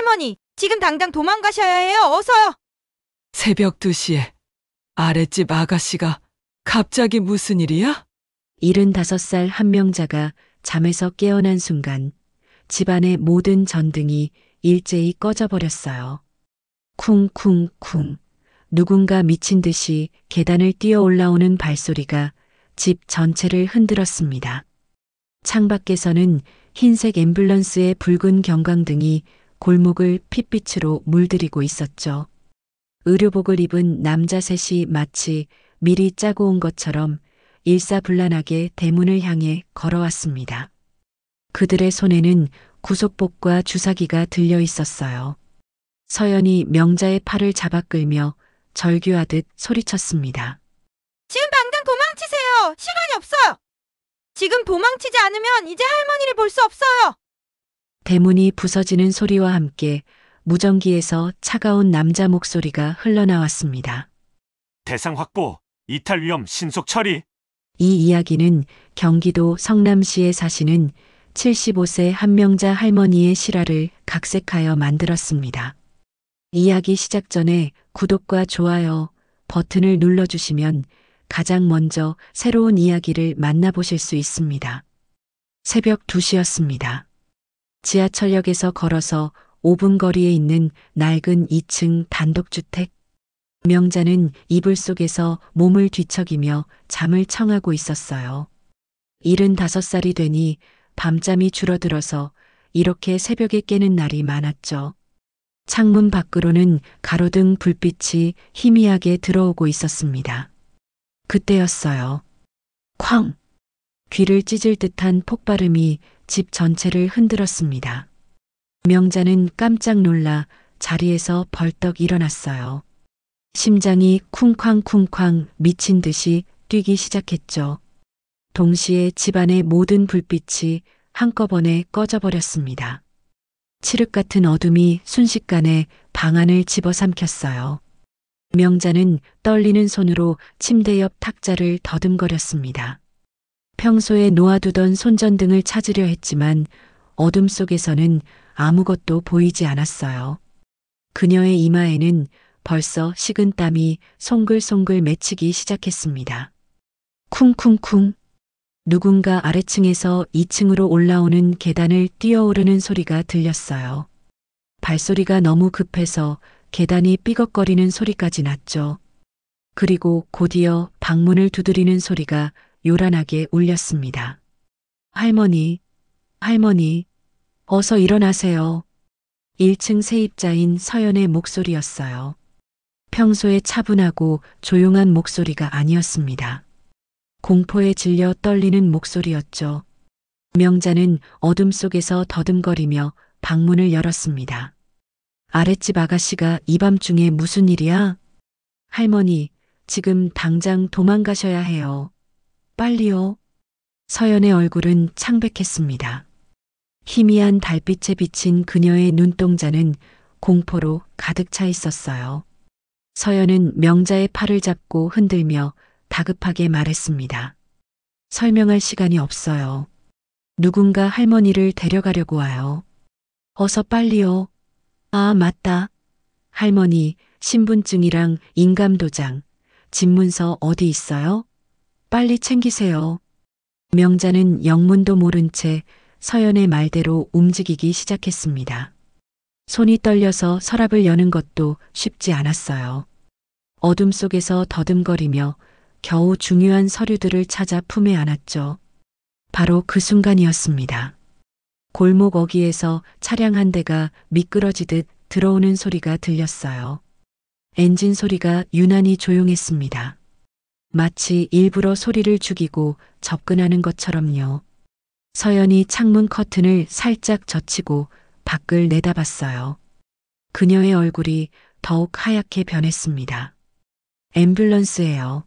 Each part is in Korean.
할머니, 지금 당장 도망가셔야 해요. 어서요. 새벽 2시에 아랫집 아가씨가 갑자기 무슨 일이야? 75살 한명자가 잠에서 깨어난 순간 집안의 모든 전등이 일제히 꺼져버렸어요. 쿵쿵쿵. 누군가 미친 듯이 계단을 뛰어 올라오는 발소리가 집 전체를 흔들었습니다. 창밖에서는 흰색 앰뷸런스의 붉은 경광등이 골목을 핏빛으로 물들이고 있었죠. 의료복을 입은 남자 셋이 마치 미리 짜고 온 것처럼 일사불란하게 대문을 향해 걸어왔습니다. 그들의 손에는 구속복과 주사기가 들려 있었어요. 서연이 명자의 팔을 잡아 끌며 절규하듯 소리쳤습니다. 지금 당장 도망치세요. 시간이 없어요. 지금 도망치지 않으면 이제 할머니를 볼 수 없어요. 대문이 부서지는 소리와 함께 무전기에서 차가운 남자 목소리가 흘러나왔습니다. 대상 확보, 이탈 위험 신속 처리. 이 이야기는 경기도 성남시에 사시는 75세 한명자 할머니의 실화를 각색하여 만들었습니다. 이야기 시작 전에 구독과 좋아요 버튼을 눌러주시면 가장 먼저 새로운 이야기를 만나보실 수 있습니다. 새벽 2시였습니다. 지하철역에서 걸어서 5분 거리에 있는 낡은 2층 단독주택. 명자는 이불 속에서 몸을 뒤척이며 잠을 청하고 있었어요. 75살이 되니 밤잠이 줄어들어서 이렇게 새벽에 깨는 날이 많았죠. 창문 밖으로는 가로등 불빛이 희미하게 들어오고 있었습니다. 그때였어요. 쾅! 귀를 찢을 듯한 폭발음이 집 전체를 흔들었습니다. 명자는 깜짝 놀라 자리에서 벌떡 일어났어요. 심장이 쿵쾅쿵쾅 미친 듯이 뛰기 시작했죠. 동시에 집안의 모든 불빛이 한꺼번에 꺼져버렸습니다. 칠흑 같은 어둠이 순식간에 방 안을 집어삼켰어요. 명자는 떨리는 손으로 침대 옆 탁자를 더듬거렸습니다. 평소에 놓아두던 손전등을 찾으려 했지만 어둠 속에서는 아무것도 보이지 않았어요. 그녀의 이마에는 벌써 식은 땀이 송글송글 맺히기 시작했습니다. 쿵쿵쿵. 누군가 아래층에서 2층으로 올라오는 계단을 뛰어오르는 소리가 들렸어요. 발소리가 너무 급해서 계단이 삐걱거리는 소리까지 났죠. 그리고 곧이어 방문을 두드리는 소리가 요란하게 울렸습니다. 할머니, 할머니, 어서 일어나세요. 1층 세입자인 서연의 목소리였어요. 평소에 차분하고 조용한 목소리가 아니었습니다. 공포에 질려 떨리는 목소리였죠. 명자는 어둠 속에서 더듬거리며 방문을 열었습니다. 아랫집 아가씨가 이 밤중에 무슨 일이야? 할머니, 지금 당장 도망가셔야 해요. 빨리요. 서연의 얼굴은 창백했습니다. 희미한 달빛에 비친 그녀의 눈동자는 공포로 가득 차 있었어요. 서연은 명자의 팔을 잡고 흔들며 다급하게 말했습니다. 설명할 시간이 없어요. 누군가 할머니를 데려가려고 와요. 어서 빨리요. 아, 맞다. 할머니, 신분증이랑 인감도장, 집문서 어디 있어요? 빨리 챙기세요. 명자는 영문도 모른 채 서연의 말대로 움직이기 시작했습니다. 손이 떨려서 서랍을 여는 것도 쉽지 않았어요. 어둠 속에서 더듬거리며 겨우 중요한 서류들을 찾아 품에 안았죠. 바로 그 순간이었습니다. 골목 어귀에서 차량 한 대가 미끄러지듯 들어오는 소리가 들렸어요. 엔진 소리가 유난히 조용했습니다. 마치 일부러 소리를 죽이고 접근하는 것처럼요. 서연이 창문 커튼을 살짝 젖히고 밖을 내다봤어요. 그녀의 얼굴이 더욱 하얗게 변했습니다. 앰뷸런스예요.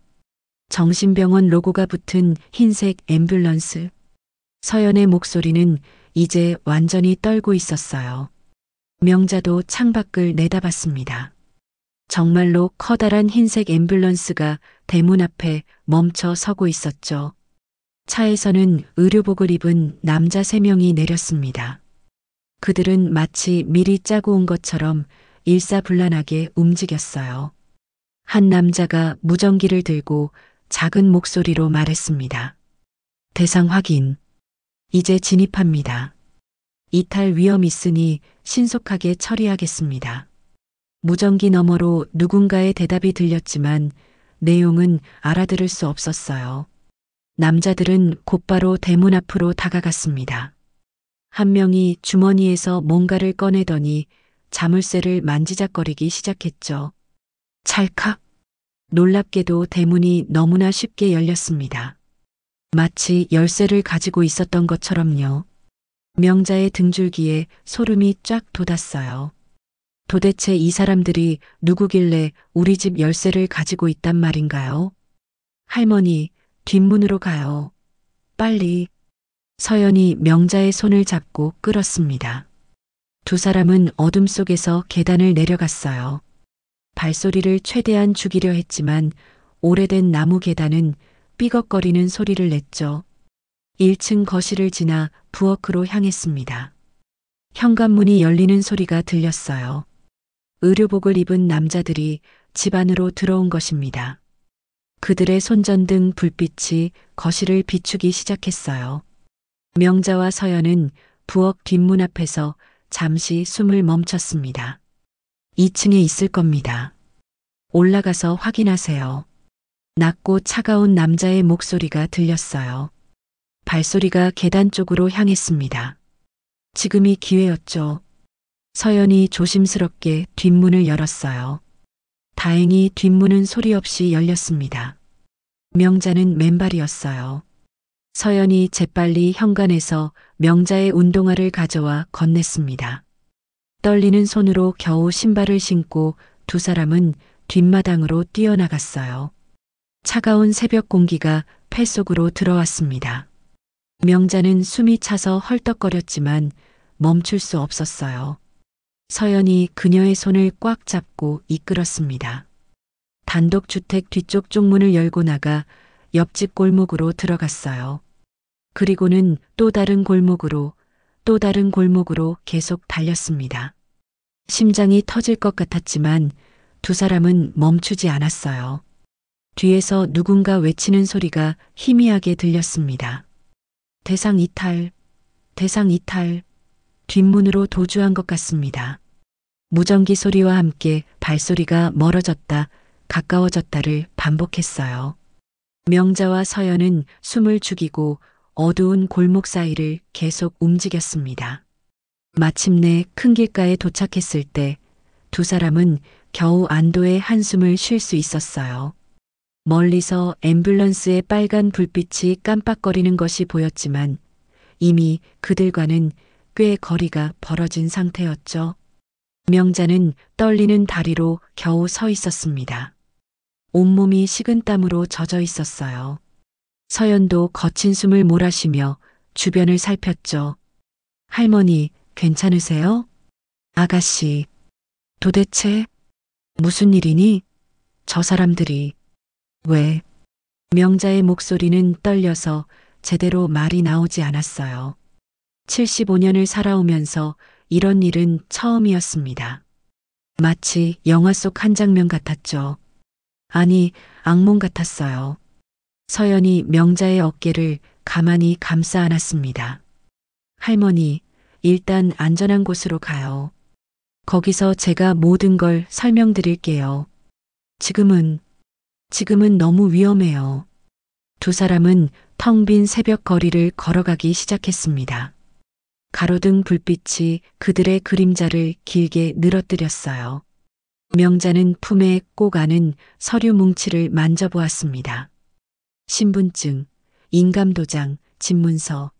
정신병원 로고가 붙은 흰색 앰뷸런스. 서연의 목소리는 이제 완전히 떨고 있었어요. 명자도 창밖을 내다봤습니다. 정말로 커다란 흰색 앰뷸런스가 대문 앞에 멈춰 서고 있었죠. 차에서는 의료복을 입은 남자 3명이 내렸습니다. 그들은 마치 미리 짜고 온 것처럼 일사불란하게 움직였어요. 한 남자가 무전기를 들고 작은 목소리로 말했습니다. 대상 확인. 이제 진입합니다. 이탈 위험 있으니 신속하게 처리하겠습니다. 무전기 너머로 누군가의 대답이 들렸지만 내용은 알아들을 수 없었어요. 남자들은 곧바로 대문 앞으로 다가갔습니다. 한 명이 주머니에서 뭔가를 꺼내더니 자물쇠를 만지작거리기 시작했죠. 찰칵. 놀랍게도 대문이 너무나 쉽게 열렸습니다. 마치 열쇠를 가지고 있었던 것처럼요. 명자의 등줄기에 소름이 쫙 돋았어요. 도대체 이 사람들이 누구길래 우리 집 열쇠를 가지고 있단 말인가요? 할머니, 뒷문으로 가요. 빨리. 서연이 명자의 손을 잡고 끌었습니다. 두 사람은 어둠 속에서 계단을 내려갔어요. 발소리를 최대한 죽이려 했지만 오래된 나무 계단은 삐걱거리는 소리를 냈죠. 1층 거실을 지나 부엌으로 향했습니다. 현관문이 열리는 소리가 들렸어요. 의료복을 입은 남자들이 집 안으로 들어온 것입니다. 그들의 손전등 불빛이 거실을 비추기 시작했어요. 명자와 서연은 부엌 뒷문 앞에서 잠시 숨을 멈췄습니다. 2층에 있을 겁니다. 올라가서 확인하세요. 낮고 차가운 남자의 목소리가 들렸어요. 발소리가 계단 쪽으로 향했습니다. 지금이 기회였죠. 서연이 조심스럽게 뒷문을 열었어요. 다행히 뒷문은 소리 없이 열렸습니다. 명자는 맨발이었어요. 서연이 재빨리 현관에서 명자의 운동화를 가져와 건넸습니다. 떨리는 손으로 겨우 신발을 신고 두 사람은 뒷마당으로 뛰어나갔어요. 차가운 새벽 공기가 폐 속으로 들어왔습니다. 명자는 숨이 차서 헐떡거렸지만 멈출 수 없었어요. 서연이 그녀의 손을 꽉 잡고 이끌었습니다. 단독주택 뒤쪽 쪽문을 열고 나가 옆집 골목으로 들어갔어요. 그리고는 또 다른 골목으로 또 다른 골목으로 계속 달렸습니다. 심장이 터질 것 같았지만 두 사람은 멈추지 않았어요. 뒤에서 누군가 외치는 소리가 희미하게 들렸습니다. 대상 이탈, 대상 이탈. 뒷문으로 도주한 것 같습니다. 무전기 소리와 함께 발소리가 멀어졌다, 가까워졌다를 반복했어요. 명자와 서연은 숨을 죽이고 어두운 골목 사이를 계속 움직였습니다. 마침내 큰 길가에 도착했을 때 두 사람은 겨우 안도의 한숨을 쉴 수 있었어요. 멀리서 앰뷸런스의 빨간 불빛이 깜빡거리는 것이 보였지만 이미 그들과는 꽤 거리가 벌어진 상태였죠. 명자는 떨리는 다리로 겨우 서 있었습니다. 온몸이 식은땀으로 젖어 있었어요. 서연도 거친 숨을 몰아쉬며 주변을 살폈죠. 할머니, 괜찮으세요? 아가씨, 도대체 무슨 일이니? 저 사람들이 왜? 명자의 목소리는 떨려서 제대로 말이 나오지 않았어요. 75년을 살아오면서 이런 일은 처음이었습니다. 마치 영화 속 한 장면 같았죠. 아니, 악몽 같았어요. 서연이 명자의 어깨를 가만히 감싸 안았습니다. 할머니, 일단 안전한 곳으로 가요. 거기서 제가 모든 걸 설명드릴게요. 지금은 너무 위험해요. 두 사람은 텅 빈 새벽 거리를 걸어가기 시작했습니다. 가로등 불빛이 그들의 그림자를 길게 늘어뜨렸어요. 명자는 품에 꼭 안은 서류 뭉치를 만져보았습니다. 신분증, 인감도장, 집문서.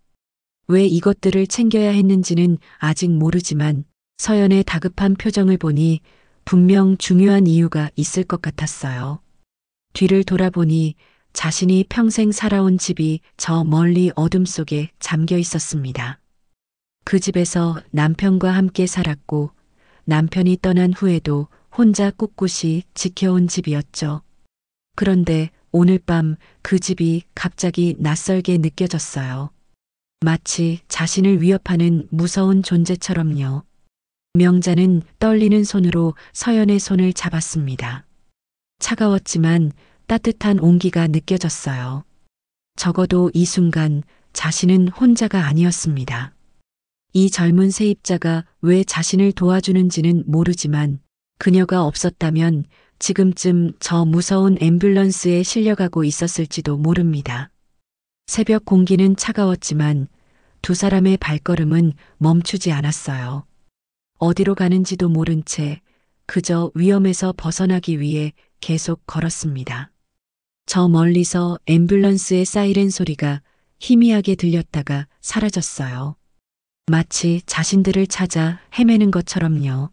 왜 이것들을 챙겨야 했는지는 아직 모르지만 서연의 다급한 표정을 보니 분명 중요한 이유가 있을 것 같았어요. 뒤를 돌아보니 자신이 평생 살아온 집이 저 멀리 어둠 속에 잠겨 있었습니다. 그 집에서 남편과 함께 살았고 남편이 떠난 후에도 혼자 꿋꿋이 지켜온 집이었죠. 그런데 오늘 밤 그 집이 갑자기 낯설게 느껴졌어요. 마치 자신을 위협하는 무서운 존재처럼요. 명자는 떨리는 손으로 서연의 손을 잡았습니다. 차가웠지만 따뜻한 온기가 느껴졌어요. 적어도 이 순간 자신은 혼자가 아니었습니다. 이 젊은 세입자가 왜 자신을 도와주는지는 모르지만 그녀가 없었다면 지금쯤 저 무서운 앰뷸런스에 실려가고 있었을지도 모릅니다. 새벽 공기는 차가웠지만 두 사람의 발걸음은 멈추지 않았어요. 어디로 가는지도 모른 채 그저 위험에서 벗어나기 위해 계속 걸었습니다. 저 멀리서 앰뷸런스의 사이렌 소리가 희미하게 들렸다가 사라졌어요. 마치 자신들을 찾아 헤매는 것처럼요.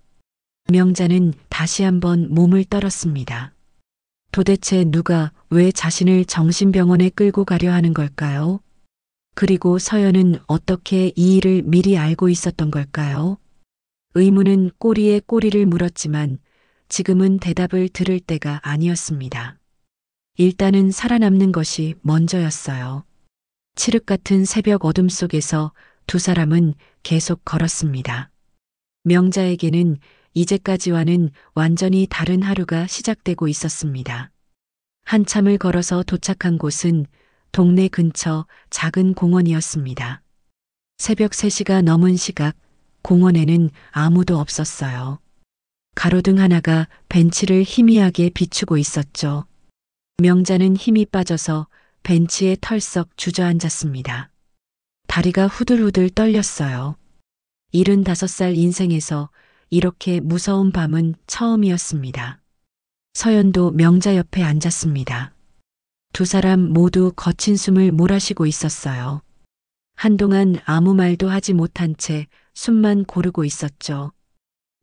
명자는 다시 한번 몸을 떨었습니다. 도대체 누가 왜 자신을 정신병원에 끌고 가려 하는 걸까요? 그리고 서연은 어떻게 이 일을 미리 알고 있었던 걸까요? 의문은 꼬리에 꼬리를 물었지만 지금은 대답을 들을 때가 아니었습니다. 일단은 살아남는 것이 먼저였어요. 칠흑 같은 새벽 어둠 속에서 두 사람은 계속 걸었습니다. 명자에게는 이제까지와는 완전히 다른 하루가 시작되고 있었습니다. 한참을 걸어서 도착한 곳은 동네 근처 작은 공원이었습니다. 새벽 3시가 넘은 시각, 공원에는 아무도 없었어요. 가로등 하나가 벤치를 희미하게 비추고 있었죠. 명자는 힘이 빠져서 벤치에 털썩 주저앉았습니다. 다리가 후들후들 떨렸어요. 75살 인생에서 이렇게 무서운 밤은 처음이었습니다. 서연도 명자 옆에 앉았습니다. 두 사람 모두 거친 숨을 몰아쉬고 있었어요. 한동안 아무 말도 하지 못한 채 숨만 고르고 있었죠.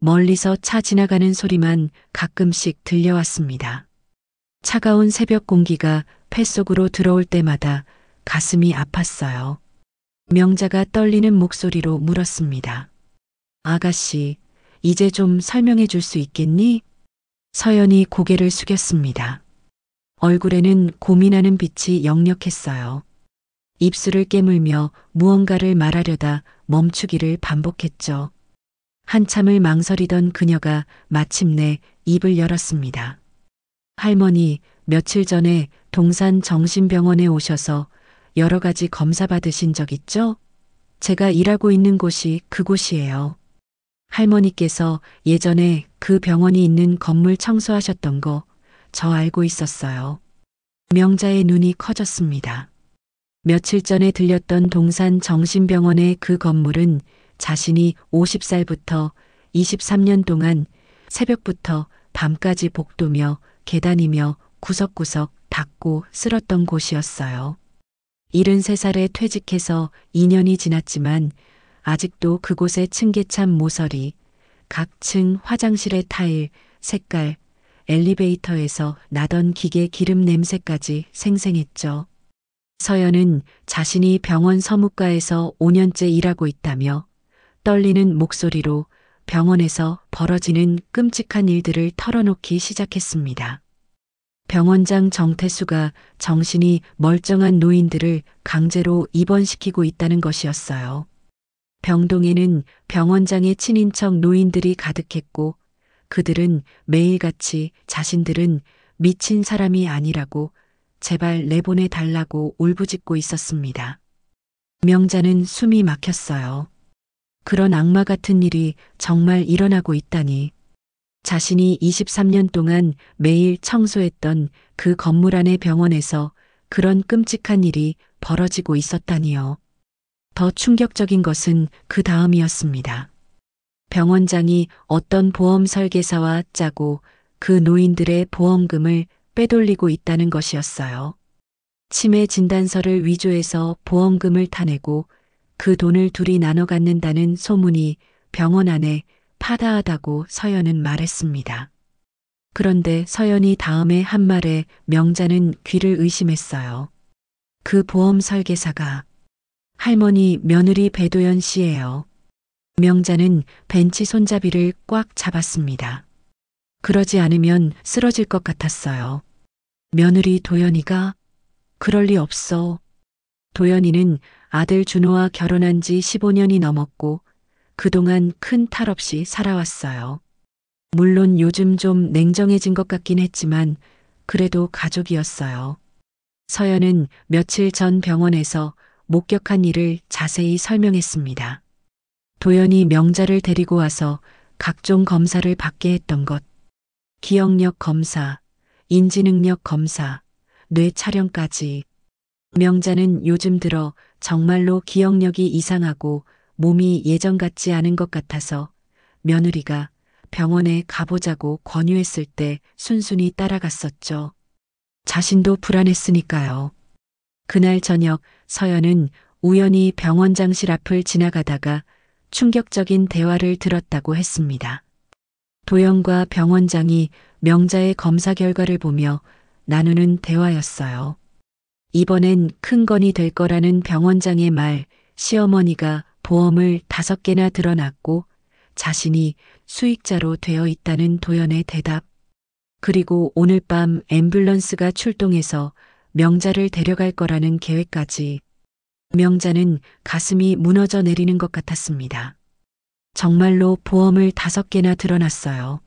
멀리서 차 지나가는 소리만 가끔씩 들려왔습니다. 차가운 새벽 공기가 폐속으로 들어올 때마다 가슴이 아팠어요. 명자가 떨리는 목소리로 물었습니다. 아가씨, 이제 좀 설명해 줄 수 있겠니? 서연이 고개를 숙였습니다. 얼굴에는 고민하는 빛이 역력했어요. 입술을 깨물며 무언가를 말하려다 멈추기를 반복했죠. 한참을 망설이던 그녀가 마침내 입을 열었습니다. 할머니, 며칠 전에 동산 정신병원에 오셔서 여러 가지 검사 받으신 적 있죠? 제가 일하고 있는 곳이 그곳이에요. 할머니께서 예전에 그 병원이 있는 건물 청소하셨던 거 저 알고 있었어요. 명자의 눈이 커졌습니다. 며칠 전에 들렸던 동산 정신병원의 그 건물은 자신이 50살부터 23년 동안 새벽부터 밤까지 복도며 계단이며 구석구석 닦고 쓸었던 곳이었어요. 73살에 퇴직해서 2년이 지났지만 아직도 그곳의 층계찬 모서리, 각 층 화장실의 타일, 색깔, 엘리베이터에서 나던 기계 기름 냄새까지 생생했죠. 서연은 자신이 병원 서무과에서 5년째 일하고 있다며 떨리는 목소리로 병원에서 벌어지는 끔찍한 일들을 털어놓기 시작했습니다. 병원장 정태수가 정신이 멀쩡한 노인들을 강제로 입원시키고 있다는 것이었어요. 병동에는 병원장의 친인척 노인들이 가득했고 그들은 매일같이 자신들은 미친 사람이 아니라고 제발 내보내 달라고 울부짖고 있었습니다. 명자는 숨이 막혔어요. 그런 악마 같은 일이 정말 일어나고 있다니. 자신이 23년 동안 매일 청소했던 그 건물 안의 병원에서 그런 끔찍한 일이 벌어지고 있었다니요. 더 충격적인 것은 그 다음이었습니다. 병원장이 어떤 보험 설계사와 짜고 그 노인들의 보험금을 빼돌리고 있다는 것이었어요. 치매 진단서를 위조해서 보험금을 타내고 그 돈을 둘이 나눠 갖는다는 소문이 병원 안에 파다하다고 서연은 말했습니다. 그런데 서연이 다음에 한 말에 명자는 귀를 의심했어요. 그 보험 설계사가 할머니 며느리 배도연 씨예요. 명자는 벤치 손잡이를 꽉 잡았습니다. 그러지 않으면 쓰러질 것 같았어요. 며느리 도연이가? 그럴 리 없어. 도연이는 아들 준호와 결혼한 지 15년이 넘었고 그동안 큰 탈 없이 살아왔어요. 물론 요즘 좀 냉정해진 것 같긴 했지만 그래도 가족이었어요. 서연은 며칠 전 병원에서 목격한 일을 자세히 설명했습니다. 도연이 명자를 데리고 와서 각종 검사를 받게 했던 것, 기억력 검사, 인지능력 검사, 뇌 촬영까지. 명자는 요즘 들어 정말로 기억력이 이상하고 몸이 예전 같지 않은 것 같아서 며느리가 병원에 가보자고 권유했을 때 순순히 따라갔었죠. 자신도 불안했으니까요. 그날 저녁 서연은 우연히 병원장실 앞을 지나가다가 충격적인 대화를 들었다고 했습니다. 도연과 병원장이 명자의 검사 결과를 보며 나누는 대화였어요. 이번엔 큰 건이 될 거라는 병원장의 말, 시어머니가 보험을 5개나 들어놨고 자신이 수익자로 되어 있다는 도연의 대답, 그리고 오늘 밤 앰뷸런스가 출동해서 명자를 데려갈 거라는 계획까지. 명자는 가슴이 무너져 내리는 것 같았습니다. 정말로 보험을 5개나 들어놨어요.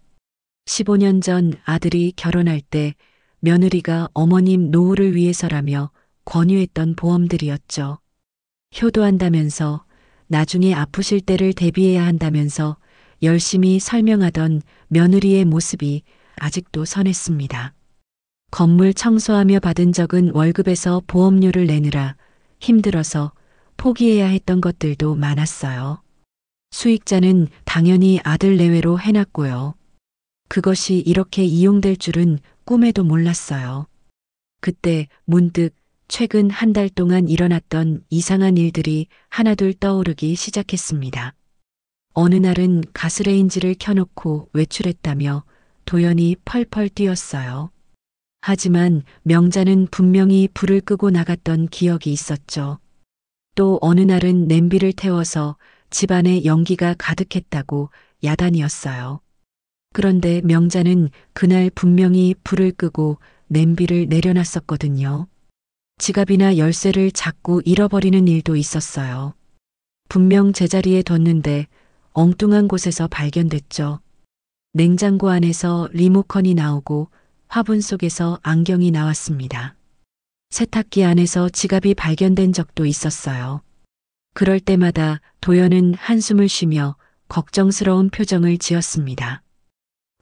15년 전 아들이 결혼할 때 며느리가 어머님 노후를 위해서라며 권유했던 보험들이었죠. 효도한다면서 나중에 아프실 때를 대비해야 한다면서 열심히 설명하던 며느리의 모습이 아직도 선했습니다. 건물 청소하며 받은 적은 월급에서 보험료를 내느라 힘들어서 포기해야 했던 것들도 많았어요. 수익자는 당연히 아들 내외로 해놨고요. 그것이 이렇게 이용될 줄은 꿈에도 몰랐어요. 그때 문득 최근 한 달 동안 일어났던 이상한 일들이 하나둘 떠오르기 시작했습니다. 어느 날은 가스레인지를 켜놓고 외출했다며 도연이 펄펄 뛰었어요. 하지만 명자는 분명히 불을 끄고 나갔던 기억이 있었죠. 또 어느 날은 냄비를 태워서 집안에 연기가 가득했다고 야단이었어요. 그런데 명자는 그날 분명히 불을 끄고 냄비를 내려놨었거든요. 지갑이나 열쇠를 자꾸 잃어버리는 일도 있었어요. 분명 제자리에 뒀는데 엉뚱한 곳에서 발견됐죠. 냉장고 안에서 리모컨이 나오고 화분 속에서 안경이 나왔습니다. 세탁기 안에서 지갑이 발견된 적도 있었어요. 그럴 때마다 도연은 한숨을 쉬며 걱정스러운 표정을 지었습니다.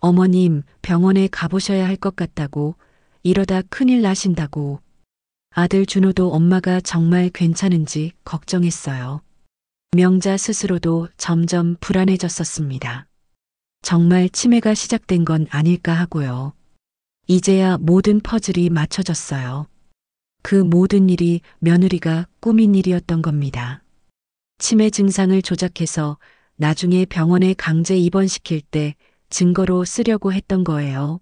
어머님, 병원에 가보셔야 할 것 같다고, 이러다 큰일 나신다고. 아들 준호도 엄마가 정말 괜찮은지 걱정했어요. 명자 스스로도 점점 불안해졌었습니다. 정말 치매가 시작된 건 아닐까 하고요. 이제야 모든 퍼즐이 맞춰졌어요. 그 모든 일이 며느리가 꾸민 일이었던 겁니다. 치매 증상을 조작해서 나중에 병원에 강제 입원시킬 때 증거로 쓰려고 했던 거예요.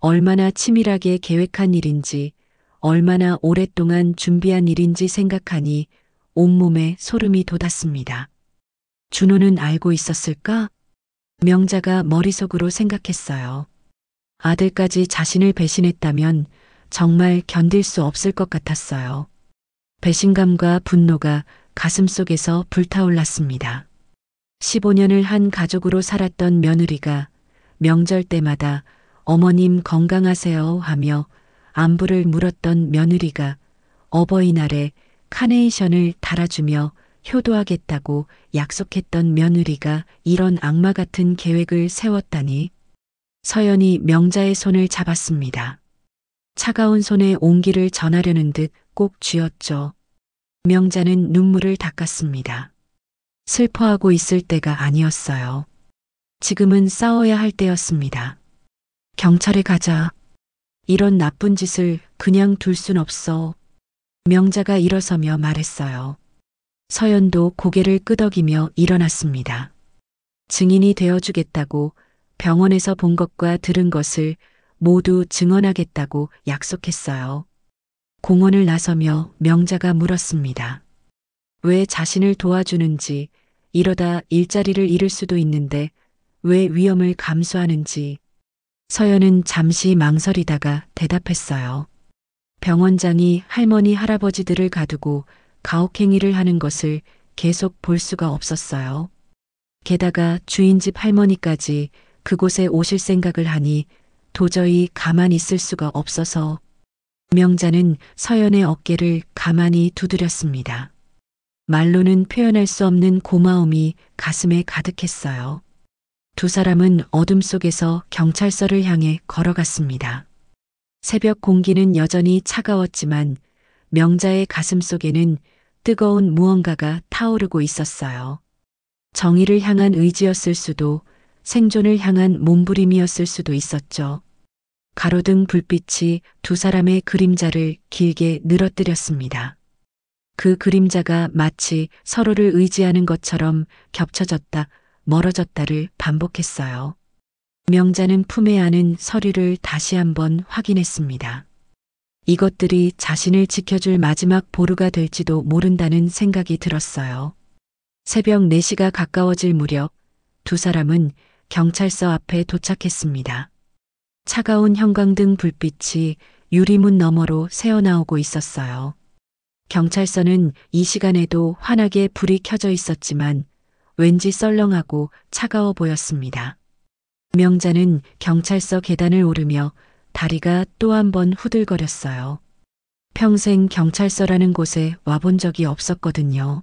얼마나 치밀하게 계획한 일인지, 얼마나 오랫동안 준비한 일인지 생각하니 온몸에 소름이 돋았습니다. 준호는 알고 있었을까? 명자가 머릿속으로 생각했어요. 아들까지 자신을 배신했다면 정말 견딜 수 없을 것 같았어요. 배신감과 분노가 가슴속에서 불타올랐습니다. 15년을 한 가족으로 살았던 며느리가 명절 때마다 어머님 건강하세요 하며 안부를 물었던 며느리가 어버이날에 카네이션을 달아주며 효도하겠다고 약속했던 며느리가 이런 악마 같은 계획을 세웠다니. 서연이 명자의 손을 잡았습니다. 차가운 손에 온기를 전하려는 듯 꼭 쥐었죠. 명자는 눈물을 닦았습니다. 슬퍼하고 있을 때가 아니었어요. 지금은 싸워야 할 때였습니다. 경찰에 가자. 이런 나쁜 짓을 그냥 둘 순 없어. 명자가 일어서며 말했어요. 서연도 고개를 끄덕이며 일어났습니다. 증인이 되어주겠다고 병원에서 본 것과 들은 것을 모두 증언하겠다고 약속했어요. 공원을 나서며 명자가 물었습니다. 왜 자신을 도와주는지, 이러다 일자리를 잃을 수도 있는데 왜 위험을 감수하는지. 서연은 잠시 망설이다가 대답했어요. 병원장이 할머니 할아버지들을 가두고 가혹행위를 하는 것을 계속 볼 수가 없었어요. 게다가 주인집 할머니까지 그곳에 오실 생각을 하니 도저히 가만히 있을 수가 없어서 명자는 서연의 어깨를 가만히 두드렸습니다. 말로는 표현할 수 없는 고마움이 가슴에 가득했어요. 두 사람은 어둠 속에서 경찰서를 향해 걸어갔습니다. 새벽 공기는 여전히 차가웠지만 명자의 가슴 속에는 뜨거운 무언가가 타오르고 있었어요. 정의를 향한 의지였을 수도 생존을 향한 몸부림이었을 수도 있었죠. 가로등 불빛이 두 사람의 그림자를 길게 늘어뜨렸습니다. 그 그림자가 마치 서로를 의지하는 것처럼 겹쳐졌다, 멀어졌다를 반복했어요. 명자는 품에 안은 서류를 다시 한번 확인했습니다. 이것들이 자신을 지켜줄 마지막 보루가 될지도 모른다는 생각이 들었어요. 새벽 4시가 가까워질 무렵 두 사람은 경찰서 앞에 도착했습니다. 차가운 형광등 불빛이 유리문 너머로 새어나오고 있었어요. 경찰서는 이 시간에도 환하게 불이 켜져 있었지만 왠지 썰렁하고 차가워 보였습니다. 명자는 경찰서 계단을 오르며 다리가 또 한 번 후들거렸어요. 평생 경찰서라는 곳에 와본 적이 없었거든요.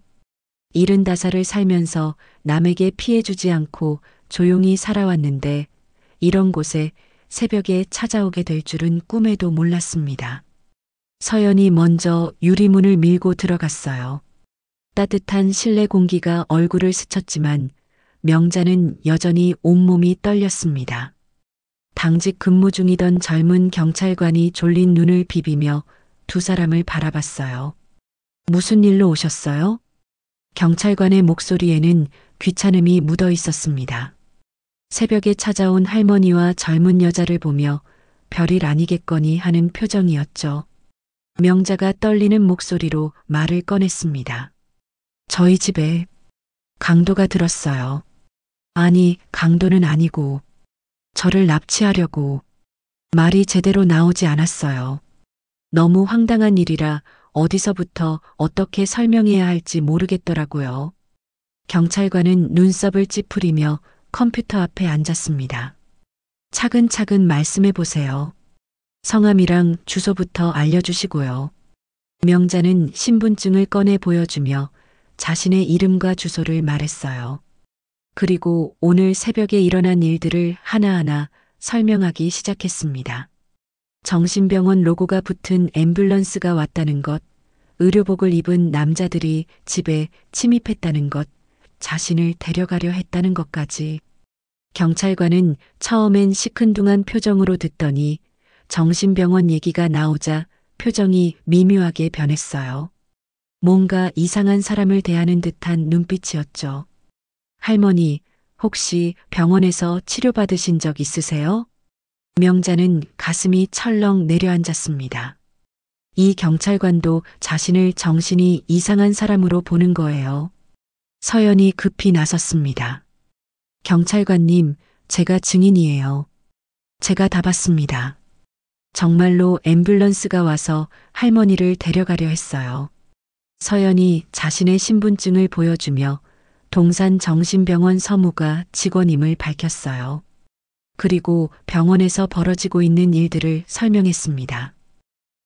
75을 살면서 남에게 피해주지 않고 조용히 살아왔는데 이런 곳에 새벽에 찾아오게 될 줄은 꿈에도 몰랐습니다. 서연이 먼저 유리문을 밀고 들어갔어요. 따뜻한 실내 공기가 얼굴을 스쳤지만 명자는 여전히 온몸이 떨렸습니다. 당직 근무 중이던 젊은 경찰관이 졸린 눈을 비비며 두 사람을 바라봤어요. 무슨 일로 오셨어요? 경찰관의 목소리에는 귀찮음이 묻어 있었습니다. 새벽에 찾아온 할머니와 젊은 여자를 보며 별일 아니겠거니 하는 표정이었죠. 명자가 떨리는 목소리로 말을 꺼냈습니다. 저희 집에 강도가 들었어요. 아니, 강도는 아니고 저를 납치하려고. 말이 제대로 나오지 않았어요. 너무 황당한 일이라 어디서부터 어떻게 설명해야 할지 모르겠더라고요. 경찰관은 눈썹을 찌푸리며 컴퓨터 앞에 앉았습니다. 차근차근 말씀해 보세요. 성함이랑 주소부터 알려주시고요. 명자는 신분증을 꺼내 보여주며 자신의 이름과 주소를 말했어요. 그리고 오늘 새벽에 일어난 일들을 하나하나 설명하기 시작했습니다. 정신병원 로고가 붙은 앰뷸런스가 왔다는 것, 의료복을 입은 남자들이 집에 침입했다는 것, 자신을 데려가려 했다는 것까지. 경찰관은 처음엔 시큰둥한 표정으로 듣더니 정신병원 얘기가 나오자 표정이 미묘하게 변했어요. 뭔가 이상한 사람을 대하는 듯한 눈빛이었죠. 할머니, 혹시 병원에서 치료받으신 적 있으세요? 명자는 가슴이 철렁 내려앉았습니다. 이 경찰관도 자신을 정신이 이상한 사람으로 보는 거예요. 서연이 급히 나섰습니다. 경찰관님, 제가 증인이에요. 제가 다 봤습니다. 정말로 앰뷸런스가 와서 할머니를 데려가려 했어요. 서연이 자신의 신분증을 보여주며 동산 정신병원 서무가 직원임을 밝혔어요. 그리고 병원에서 벌어지고 있는 일들을 설명했습니다.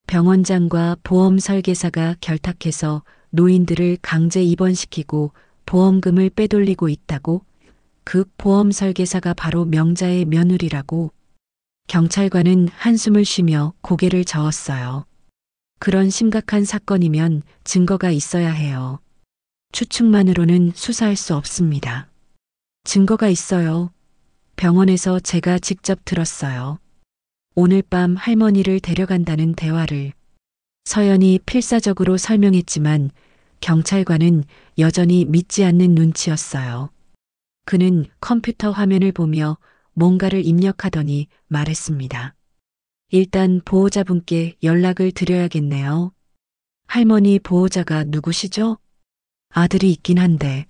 병원장과 보험 설계사가 결탁해서 노인들을 강제 입원시키고 보험금을 빼돌리고 있다고. 그 보험 설계사가 바로 명자의 며느리라고. 경찰관은 한숨을 쉬며 고개를 저었어요. 그런 심각한 사건이면 증거가 있어야 해요. 추측만으로는 수사할 수 없습니다. 증거가 있어요. 병원에서 제가 직접 들었어요. 오늘 밤 할머니를 데려간다는 대화를. 서연이 필사적으로 설명했지만 경찰관은 여전히 믿지 않는 눈치였어요. 그는 컴퓨터 화면을 보며 뭔가를 입력하더니 말했습니다. 일단 보호자분께 연락을 드려야겠네요. 할머니 보호자가 누구시죠? 아들이 있긴 한데.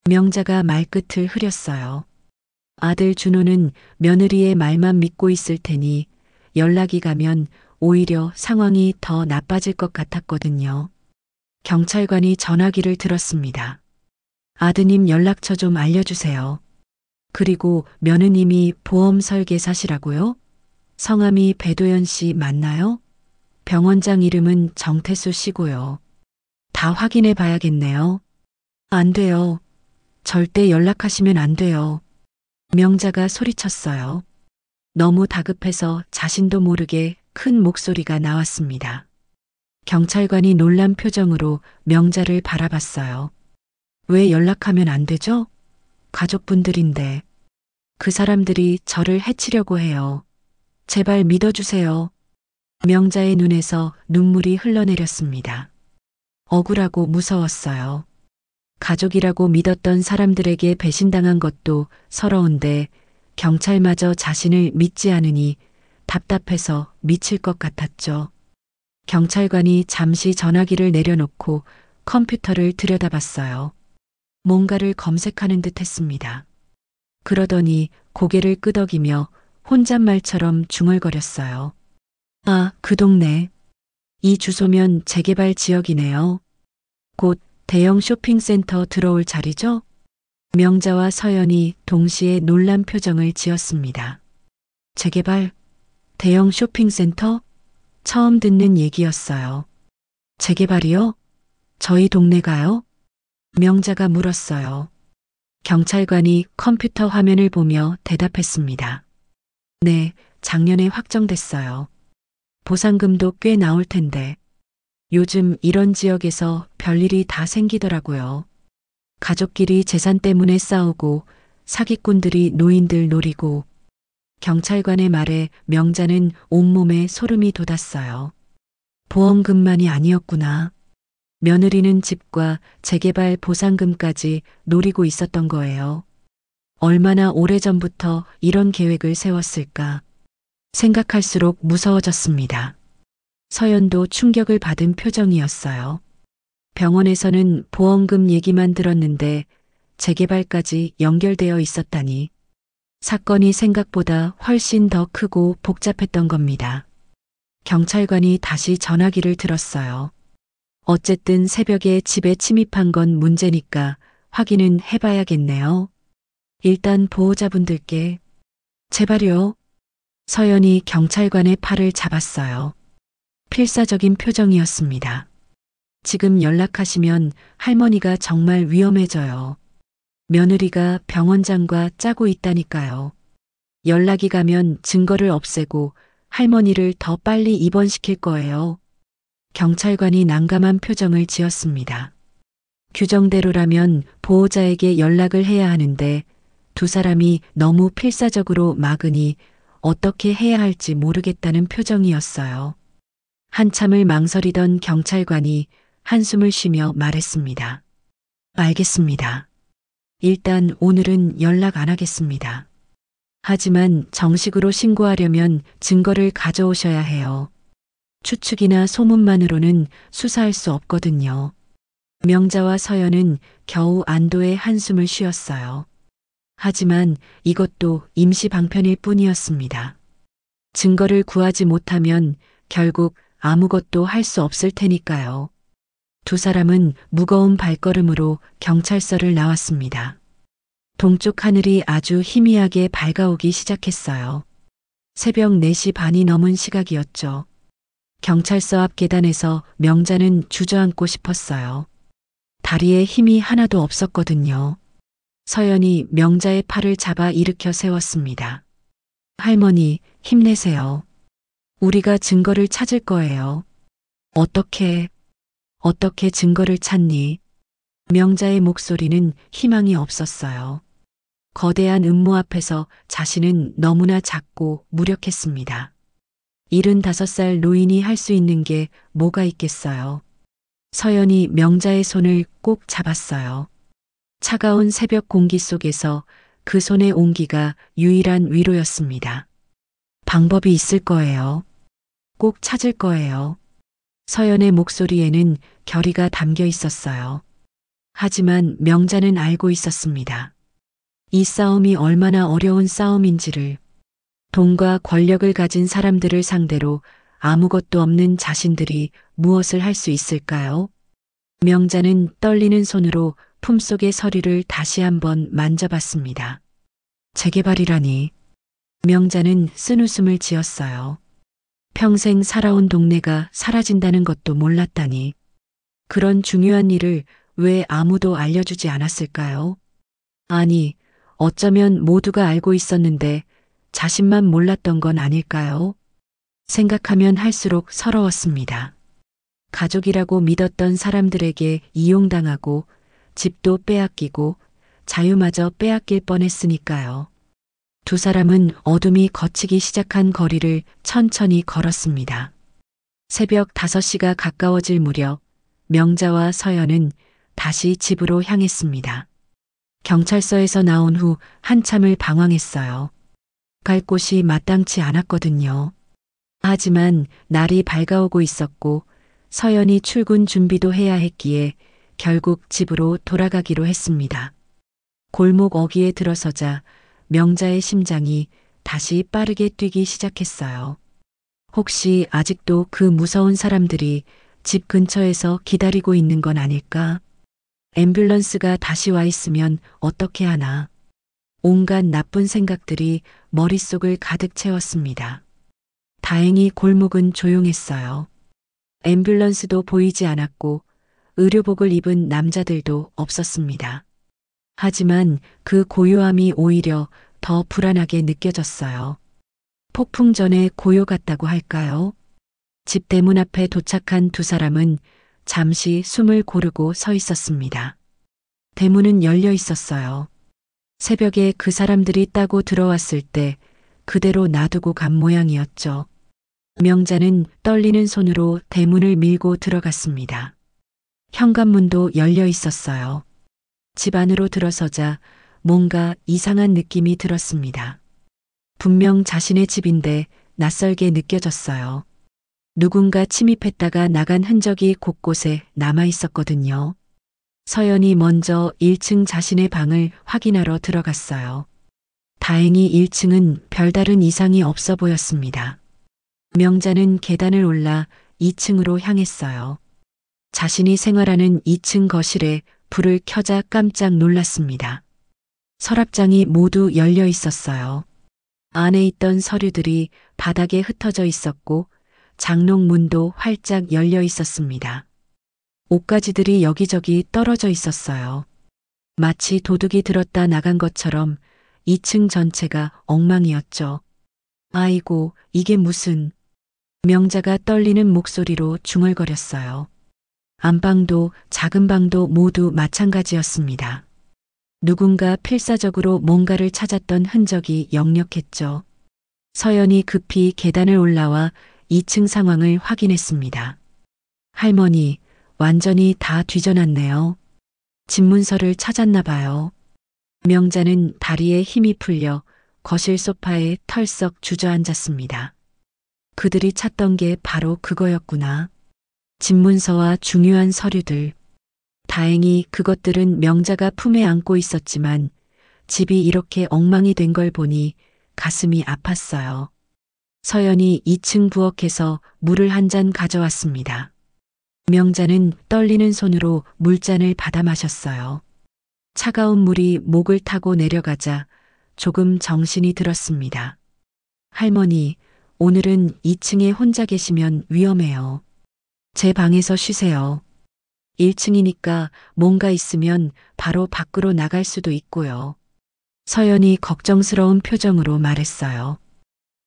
명자가 말끝을 흐렸어요. 아들 준호는 며느리의 말만 믿고 있을 테니 연락이 가면 오히려 상황이 더 나빠질 것 같았거든요. 경찰관이 전화기를 들었습니다. 아드님 연락처 좀 알려주세요. 그리고 며느님이 보험 설계사시라고요? 성함이 배도연 씨 맞나요? 병원장 이름은 정태수 씨고요. 다 확인해 봐야겠네요. 안 돼요. 절대 연락하시면 안 돼요. 명자가 소리쳤어요. 너무 다급해서 자신도 모르게 큰 목소리가 나왔습니다. 경찰관이 놀란 표정으로 명자를 바라봤어요. 왜 연락하면 안 되죠? 가족분들인데. 그 사람들이 저를 해치려고 해요. 제발 믿어주세요. 명자의 눈에서 눈물이 흘러내렸습니다. 억울하고 무서웠어요. 가족이라고 믿었던 사람들에게 배신당한 것도 서러운데 경찰마저 자신을 믿지 않으니 답답해서 미칠 것 같았죠. 경찰관이 잠시 전화기를 내려놓고 컴퓨터를 들여다봤어요. 뭔가를 검색하는 듯 했습니다. 그러더니 고개를 끄덕이며 혼잣말처럼 중얼거렸어요. 아, 그 동네. 이 주소면 재개발 지역이네요. 곧 대형 쇼핑센터 들어올 자리죠? 명자와 서연이 동시에 놀란 표정을 지었습니다. 재개발? 대형 쇼핑센터? 처음 듣는 얘기였어요. 재개발이요? 저희 동네가요? 명자가 물었어요. 경찰관이 컴퓨터 화면을 보며 대답했습니다. 네, 작년에 확정됐어요. 보상금도 꽤 나올 텐데. 요즘 이런 지역에서 별일이 다 생기더라고요. 가족끼리 재산 때문에 싸우고 사기꾼들이 노인들 노리고. 경찰관의 말에 명자는 온몸에 소름이 돋았어요. 보험금만이 아니었구나. 며느리는 집과 재개발 보상금까지 노리고 있었던 거예요. 얼마나 오래전부터 이런 계획을 세웠을까. 생각할수록 무서워졌습니다. 서연도 충격을 받은 표정이었어요. 병원에서는 보험금 얘기만 들었는데 재개발까지 연결되어 있었다니. 사건이 생각보다 훨씬 더 크고 복잡했던 겁니다. 경찰관이 다시 전화기를 들었어요. 어쨌든 새벽에 집에 침입한 건 문제니까 확인은 해봐야겠네요. 일단 보호자분들께. 제발요. 서연이 경찰관의 팔을 잡았어요. 필사적인 표정이었습니다. 지금 연락하시면 할머니가 정말 위험해져요. 며느리가 병원장과 짜고 있다니까요. 연락이 가면 증거를 없애고 할머니를 더 빨리 입원시킬 거예요. 경찰관이 난감한 표정을 지었습니다. 규정대로라면 보호자에게 연락을 해야 하는데 두 사람이 너무 필사적으로 막으니 어떻게 해야 할지 모르겠다는 표정이었어요. 한참을 망설이던 경찰관이 한숨을 쉬며 말했습니다. 알겠습니다. 일단 오늘은 연락 안 하겠습니다. 하지만 정식으로 신고하려면 증거를 가져오셔야 해요. 추측이나 소문만으로는 수사할 수 없거든요. 명자와 서연은 겨우 안도의 한숨을 쉬었어요. 하지만 이것도 임시 방편일 뿐이었습니다. 증거를 구하지 못하면 결국 아무것도 할 수 없을 테니까요. 두 사람은 무거운 발걸음으로 경찰서를 나왔습니다. 동쪽 하늘이 아주 희미하게 밝아오기 시작했어요. 새벽 4시 반이 넘은 시각이었죠. 경찰서 앞 계단에서 명자는 주저앉고 싶었어요. 다리에 힘이 하나도 없었거든요. 서연이 명자의 팔을 잡아 일으켜 세웠습니다. 할머니, 힘내세요. 우리가 증거를 찾을 거예요. 어떻게 증거를 찾니? 명자의 목소리는 희망이 없었어요. 거대한 음모 앞에서 자신은 너무나 작고 무력했습니다. 75살 노인이 할 수 있는 게 뭐가 있겠어요. 서연이 명자의 손을 꼭 잡았어요. 차가운 새벽 공기 속에서 그 손의 온기가 유일한 위로였습니다. 방법이 있을 거예요. 꼭 찾을 거예요. 서연의 목소리에는 결의가 담겨 있었어요. 하지만 명자는 알고 있었습니다. 이 싸움이 얼마나 어려운 싸움인지를. 돈과 권력을 가진 사람들을 상대로 아무것도 없는 자신들이 무엇을 할 수 있을까요? 명자는 떨리는 손으로 품속의 서류를 다시 한번 만져봤습니다. 재개발이라니. 명자는 쓴웃음을 지었어요. 평생 살아온 동네가 사라진다는 것도 몰랐다니. 그런 중요한 일을 왜 아무도 알려주지 않았을까요? 아니, 어쩌면 모두가 알고 있었는데 자신만 몰랐던 건 아닐까요? 생각하면 할수록 서러웠습니다. 가족이라고 믿었던 사람들에게 이용당하고 집도 빼앗기고 자유마저 빼앗길 뻔했으니까요. 두 사람은 어둠이 걷히기 시작한 거리를 천천히 걸었습니다. 새벽 5시가 가까워질 무렵 명자와 서연은 다시 집으로 향했습니다. 경찰서에서 나온 후 한참을 방황했어요. 갈 곳이 마땅치 않았거든요. 하지만 날이 밝아오고 있었고 서연이 출근 준비도 해야 했기에 결국 집으로 돌아가기로 했습니다. 골목 어귀에 들어서자 명자의 심장이 다시 빠르게 뛰기 시작했어요. 혹시 아직도 그 무서운 사람들이 집 근처에서 기다리고 있는 건 아닐까? 앰뷸런스가 다시 와 있으면 어떻게 하나? 온갖 나쁜 생각들이 머릿속을 가득 채웠습니다. 다행히 골목은 조용했어요. 앰뷸런스도 보이지 않았고 의료복을 입은 남자들도 없었습니다. 하지만 그 고요함이 오히려 더 불안하게 느껴졌어요. 폭풍 전의 고요 같다고 할까요? 집 대문 앞에 도착한 두 사람은 잠시 숨을 고르고 서 있었습니다. 대문은 열려 있었어요. 새벽에 그 사람들이 따고 들어왔을 때 그대로 놔두고 간 모양이었죠. 명자는 떨리는 손으로 대문을 밀고 들어갔습니다. 현관문도 열려 있었어요. 집 안으로 들어서자 뭔가 이상한 느낌이 들었습니다. 분명 자신의 집인데 낯설게 느껴졌어요. 누군가 침입했다가 나간 흔적이 곳곳에 남아 있었거든요. 서연이 먼저 1층 자신의 방을 확인하러 들어갔어요. 다행히 1층은 별다른 이상이 없어 보였습니다. 명자는 계단을 올라 2층으로 향했어요. 자신이 생활하는 2층 거실에 불을 켜자 깜짝 놀랐습니다. 서랍장이 모두 열려 있었어요. 안에 있던 서류들이 바닥에 흩어져 있었고 장롱문도 활짝 열려 있었습니다. 옷가지들이 여기저기 떨어져 있었어요. 마치 도둑이 들었다 나간 것처럼 2층 전체가 엉망이었죠. 아이고, 이게 무슨... 명자가 떨리는 목소리로 중얼거렸어요. 안방도 작은 방도 모두 마찬가지였습니다. 누군가 필사적으로 뭔가를 찾았던 흔적이 역력했죠. 서연이 급히 계단을 올라와 2층 상황을 확인했습니다. 할머니, 완전히 다 뒤져놨네요. 집문서를 찾았나 봐요. 명자는 다리에 힘이 풀려 거실 소파에 털썩 주저앉았습니다. 그들이 찾던 게 바로 그거였구나. 집문서와 중요한 서류들. 다행히 그것들은 명자가 품에 안고 있었지만 집이 이렇게 엉망이 된 걸 보니 가슴이 아팠어요. 서연이 2층 부엌에서 물을 한 잔 가져왔습니다. 명자는 떨리는 손으로 물잔을 받아 마셨어요. 차가운 물이 목을 타고 내려가자 조금 정신이 들었습니다. 할머니, 오늘은 2층에 혼자 계시면 위험해요. 제 방에서 쉬세요. 1층이니까 뭔가 있으면 바로 밖으로 나갈 수도 있고요. 서연이 걱정스러운 표정으로 말했어요.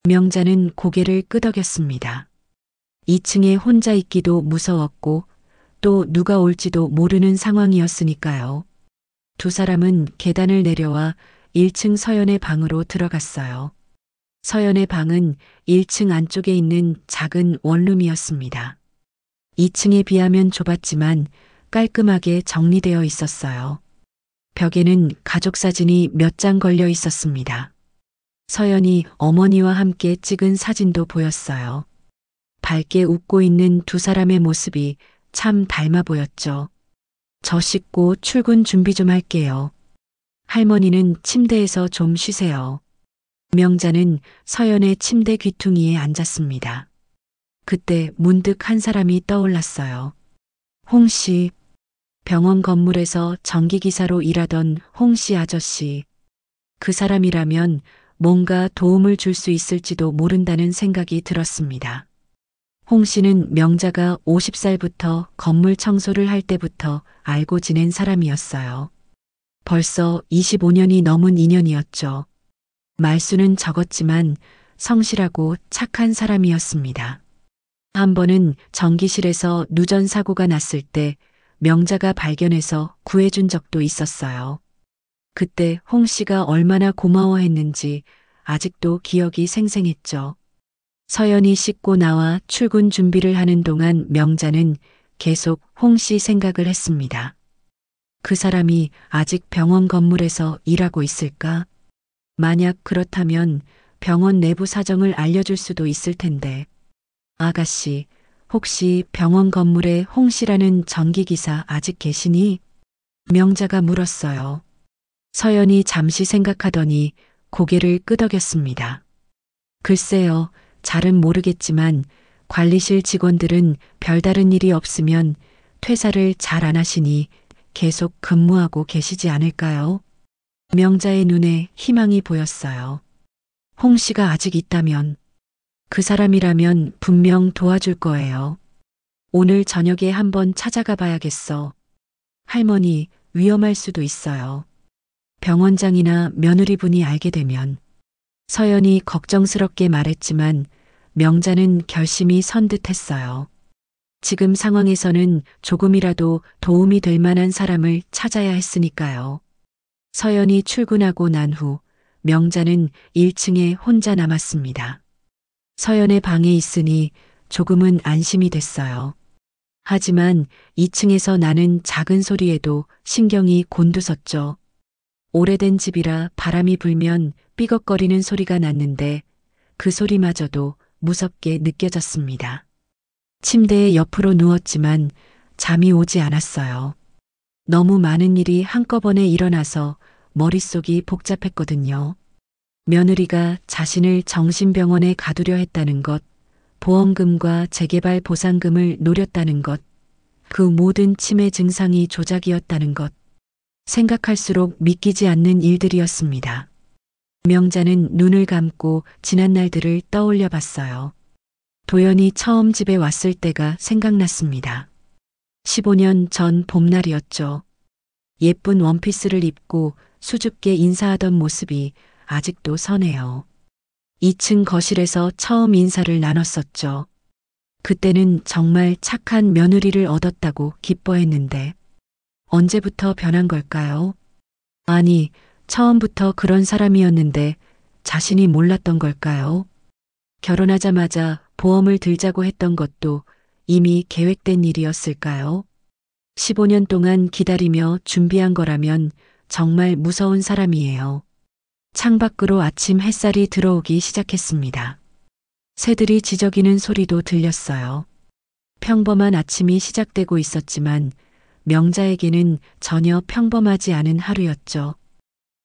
명자는 고개를 끄덕였습니다. 2층에 혼자 있기도 무서웠고 또 누가 올지도 모르는 상황이었으니까요. 두 사람은 계단을 내려와 1층 서연의 방으로 들어갔어요. 서연의 방은 1층 안쪽에 있는 작은 원룸이었습니다. 2층에 비하면 좁았지만 깔끔하게 정리되어 있었어요. 벽에는 가족 사진이 몇 장 걸려 있었습니다. 서연이 어머니와 함께 찍은 사진도 보였어요. 밝게 웃고 있는 두 사람의 모습이 참 닮아 보였죠. 저 씻고 출근 준비 좀 할게요. 할머니는 침대에서 좀 쉬세요. 명자는 서연의 침대 귀퉁이에 앉았습니다. 그때 문득 한 사람이 떠올랐어요. 홍 씨, 병원 건물에서 전기기사로 일하던 홍씨 아저씨. 그 사람이라면 뭔가 도움을 줄 수 있을지도 모른다는 생각이 들었습니다. 홍 씨는 명자가 50살부터 건물 청소를 할 때부터 알고 지낸 사람이었어요. 벌써 25년이 넘은 인연이었죠. 말수는 적었지만 성실하고 착한 사람이었습니다. 한 번은 전기실에서 누전 사고가 났을 때 명자가 발견해서 구해준 적도 있었어요. 그때 홍 씨가 얼마나 고마워했는지 아직도 기억이 생생했죠. 서연이 씻고 나와 출근 준비를 하는 동안 명자는 계속 홍 씨 생각을 했습니다. 그 사람이 아직 병원 건물에서 일하고 있을까? 만약 그렇다면 병원 내부 사정을 알려줄 수도 있을 텐데. 아가씨, 혹시 병원 건물에 홍 씨라는 전기기사 아직 계시니? 명자가 물었어요. 서연이 잠시 생각하더니 고개를 끄덕였습니다. 글쎄요, 잘은 모르겠지만 관리실 직원들은 별다른 일이 없으면 퇴사를 잘 안 하시니 계속 근무하고 계시지 않을까요? 명자의 눈에 희망이 보였어요. 홍 씨가 아직 있다면, 그 사람이라면 분명 도와줄 거예요. 오늘 저녁에 한번 찾아가 봐야겠어. 할머니, 위험할 수도 있어요. 병원장이나 며느리분이 알게 되면. 서연이 걱정스럽게 말했지만 명자는 결심이 선 듯했어요. 지금 상황에서는 조금이라도 도움이 될 만한 사람을 찾아야 했으니까요. 서연이 출근하고 난 후 명자는 1층에 혼자 남았습니다. 서연의 방에 있으니 조금은 안심이 됐어요. 하지만 2층에서 나는 작은 소리에도 신경이 곤두섰죠. 오래된 집이라 바람이 불면 삐걱거리는 소리가 났는데 그 소리마저도 무섭게 느껴졌습니다. 침대에 옆으로 누웠지만 잠이 오지 않았어요. 너무 많은 일이 한꺼번에 일어나서 머릿속이 복잡했거든요. 며느리가 자신을 정신병원에 가두려 했다는 것, 보험금과 재개발 보상금을 노렸다는 것, 그 모든 치매 증상이 조작이었다는 것, 생각할수록 믿기지 않는 일들이었습니다. 명자는 눈을 감고 지난 날들을 떠올려 봤어요. 도연이 처음 집에 왔을 때가 생각났습니다. 15년 전 봄날이었죠. 예쁜 원피스를 입고 수줍게 인사하던 모습이 아직도 선해요. 2층 거실에서 처음 인사를 나눴었죠. 그때는 정말 착한 며느리를 얻었다고 기뻐했는데 언제부터 변한 걸까요? 아니, 처음부터 그런 사람이었는데 자신이 몰랐던 걸까요? 결혼하자마자 보험을 들자고 했던 것도 이미 계획된 일이었을까요? 15년 동안 기다리며 준비한 거라면 정말 무서운 사람이에요. 창밖으로 아침 햇살이 들어오기 시작했습니다. 새들이 지저귀는 소리도 들렸어요. 평범한 아침이 시작되고 있었지만 명자에게는 전혀 평범하지 않은 하루였죠.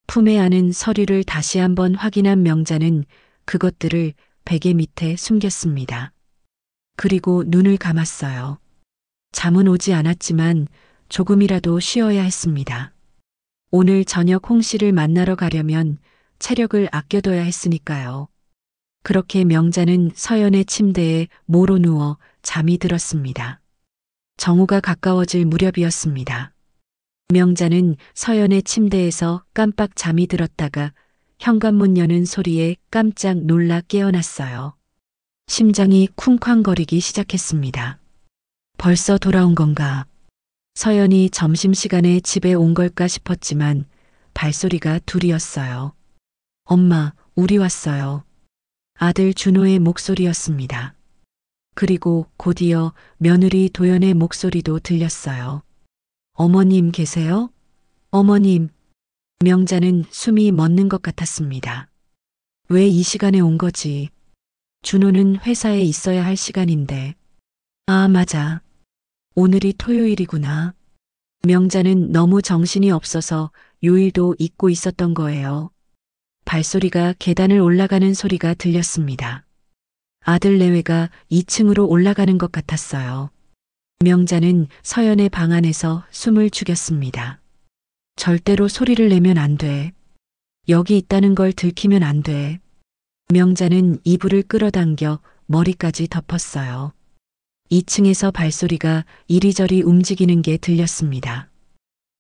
품에 안은 서류를 다시 한번 확인한 명자는 그것들을 베개 밑에 숨겼습니다. 그리고 눈을 감았어요. 잠은 오지 않았지만 조금이라도 쉬어야 했습니다. 오늘 저녁 홍 씨를 만나러 가려면 체력을 아껴둬야 했으니까요. 그렇게 명자는 서연의 침대에 모로 누워 잠이 들었습니다. 정오가 가까워질 무렵이었습니다. 명자는 서연의 침대에서 깜빡 잠이 들었다가 현관문 여는 소리에 깜짝 놀라 깨어났어요. 심장이 쿵쾅거리기 시작했습니다. 벌써 돌아온 건가? 서연이 점심시간에 집에 온 걸까 싶었지만 발소리가 둘이었어요. 엄마, 우리 왔어요. 아들 준호의 목소리였습니다. 그리고 곧이어 며느리 도연의 목소리도 들렸어요. 어머님 계세요? 어머님. 명자는 숨이 멎는 것 같았습니다. 왜 이 시간에 온 거지? 준호는 회사에 있어야 할 시간인데. 아, 맞아. 오늘이 토요일이구나. 명자는 너무 정신이 없어서 요일도 잊고 있었던 거예요. 발소리가 계단을 올라가는 소리가 들렸습니다. 아들 내외가 2층으로 올라가는 것 같았어요. 명자는 서연의 방 안에서 숨을 죽였습니다. 절대로 소리를 내면 안 돼. 여기 있다는 걸 들키면 안 돼. 명자는 이불을 끌어당겨 머리까지 덮었어요. 2층에서 발소리가 이리저리 움직이는 게 들렸습니다.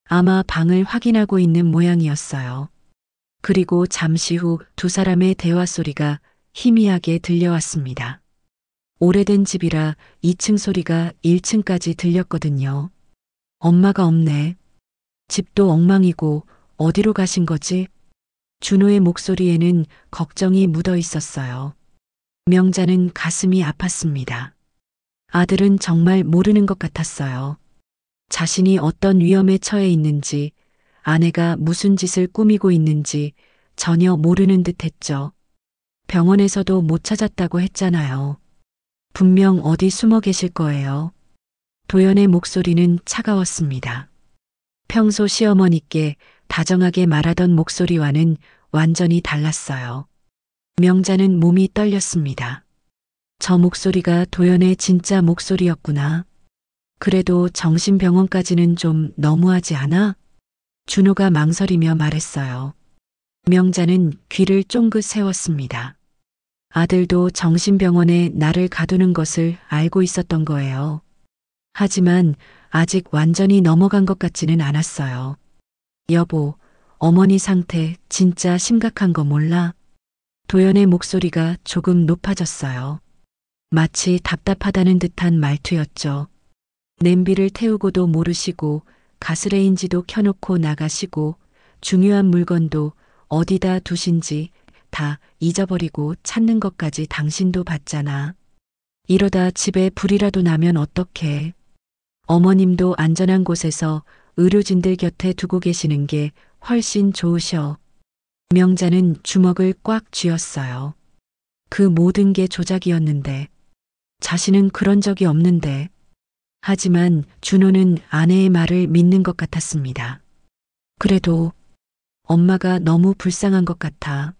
아마 방을 확인하고 있는 모양이었어요. 그리고 잠시 후 두 사람의 대화 소리가 희미하게 들려왔습니다. 오래된 집이라 2층 소리가 1층까지 들렸거든요. 엄마가 없네. 집도 엉망이고 어디로 가신 거지? 준호의 목소리에는 걱정이 묻어 있었어요. 명자는 가슴이 아팠습니다. 아들은 정말 모르는 것 같았어요. 자신이 어떤 위험에 처해 있는지, 아내가 무슨 짓을 꾸미고 있는지 전혀 모르는 듯 했죠. 병원에서도 못 찾았다고 했잖아요. 분명 어디 숨어 계실 거예요. 도연의 목소리는 차가웠습니다. 평소 시어머니께 다정하게 말하던 목소리와는 완전히 달랐어요. 명자는 몸이 떨렸습니다. 저 목소리가 도연의 진짜 목소리였구나. 그래도 정신병원까지는 좀 너무하지 않아? 준호가 망설이며 말했어요. 명자는 귀를 쫑긋 세웠습니다. 아들도 정신병원에 나를 가두는 것을 알고 있었던 거예요. 하지만 아직 완전히 넘어간 것 같지는 않았어요. 여보, 어머니 상태 진짜 심각한 거 몰라? 도연의 목소리가 조금 높아졌어요. 마치 답답하다는 듯한 말투였죠. 냄비를 태우고도 모르시고 가스레인지도 켜놓고 나가시고 중요한 물건도 어디다 두신지 다 잊어버리고 찾는 것까지 당신도 봤잖아. 이러다 집에 불이라도 나면 어떡해. 어머님도 안전한 곳에서 의료진들 곁에 두고 계시는 게 훨씬 좋으셔. 명자는 주먹을 꽉 쥐었어요. 그 모든 게 조작이었는데, 자신은 그런 적이 없는데. 하지만 준호는 아내의 말을 믿는 것 같았습니다. 그래도 엄마가 너무 불쌍한 것 같아.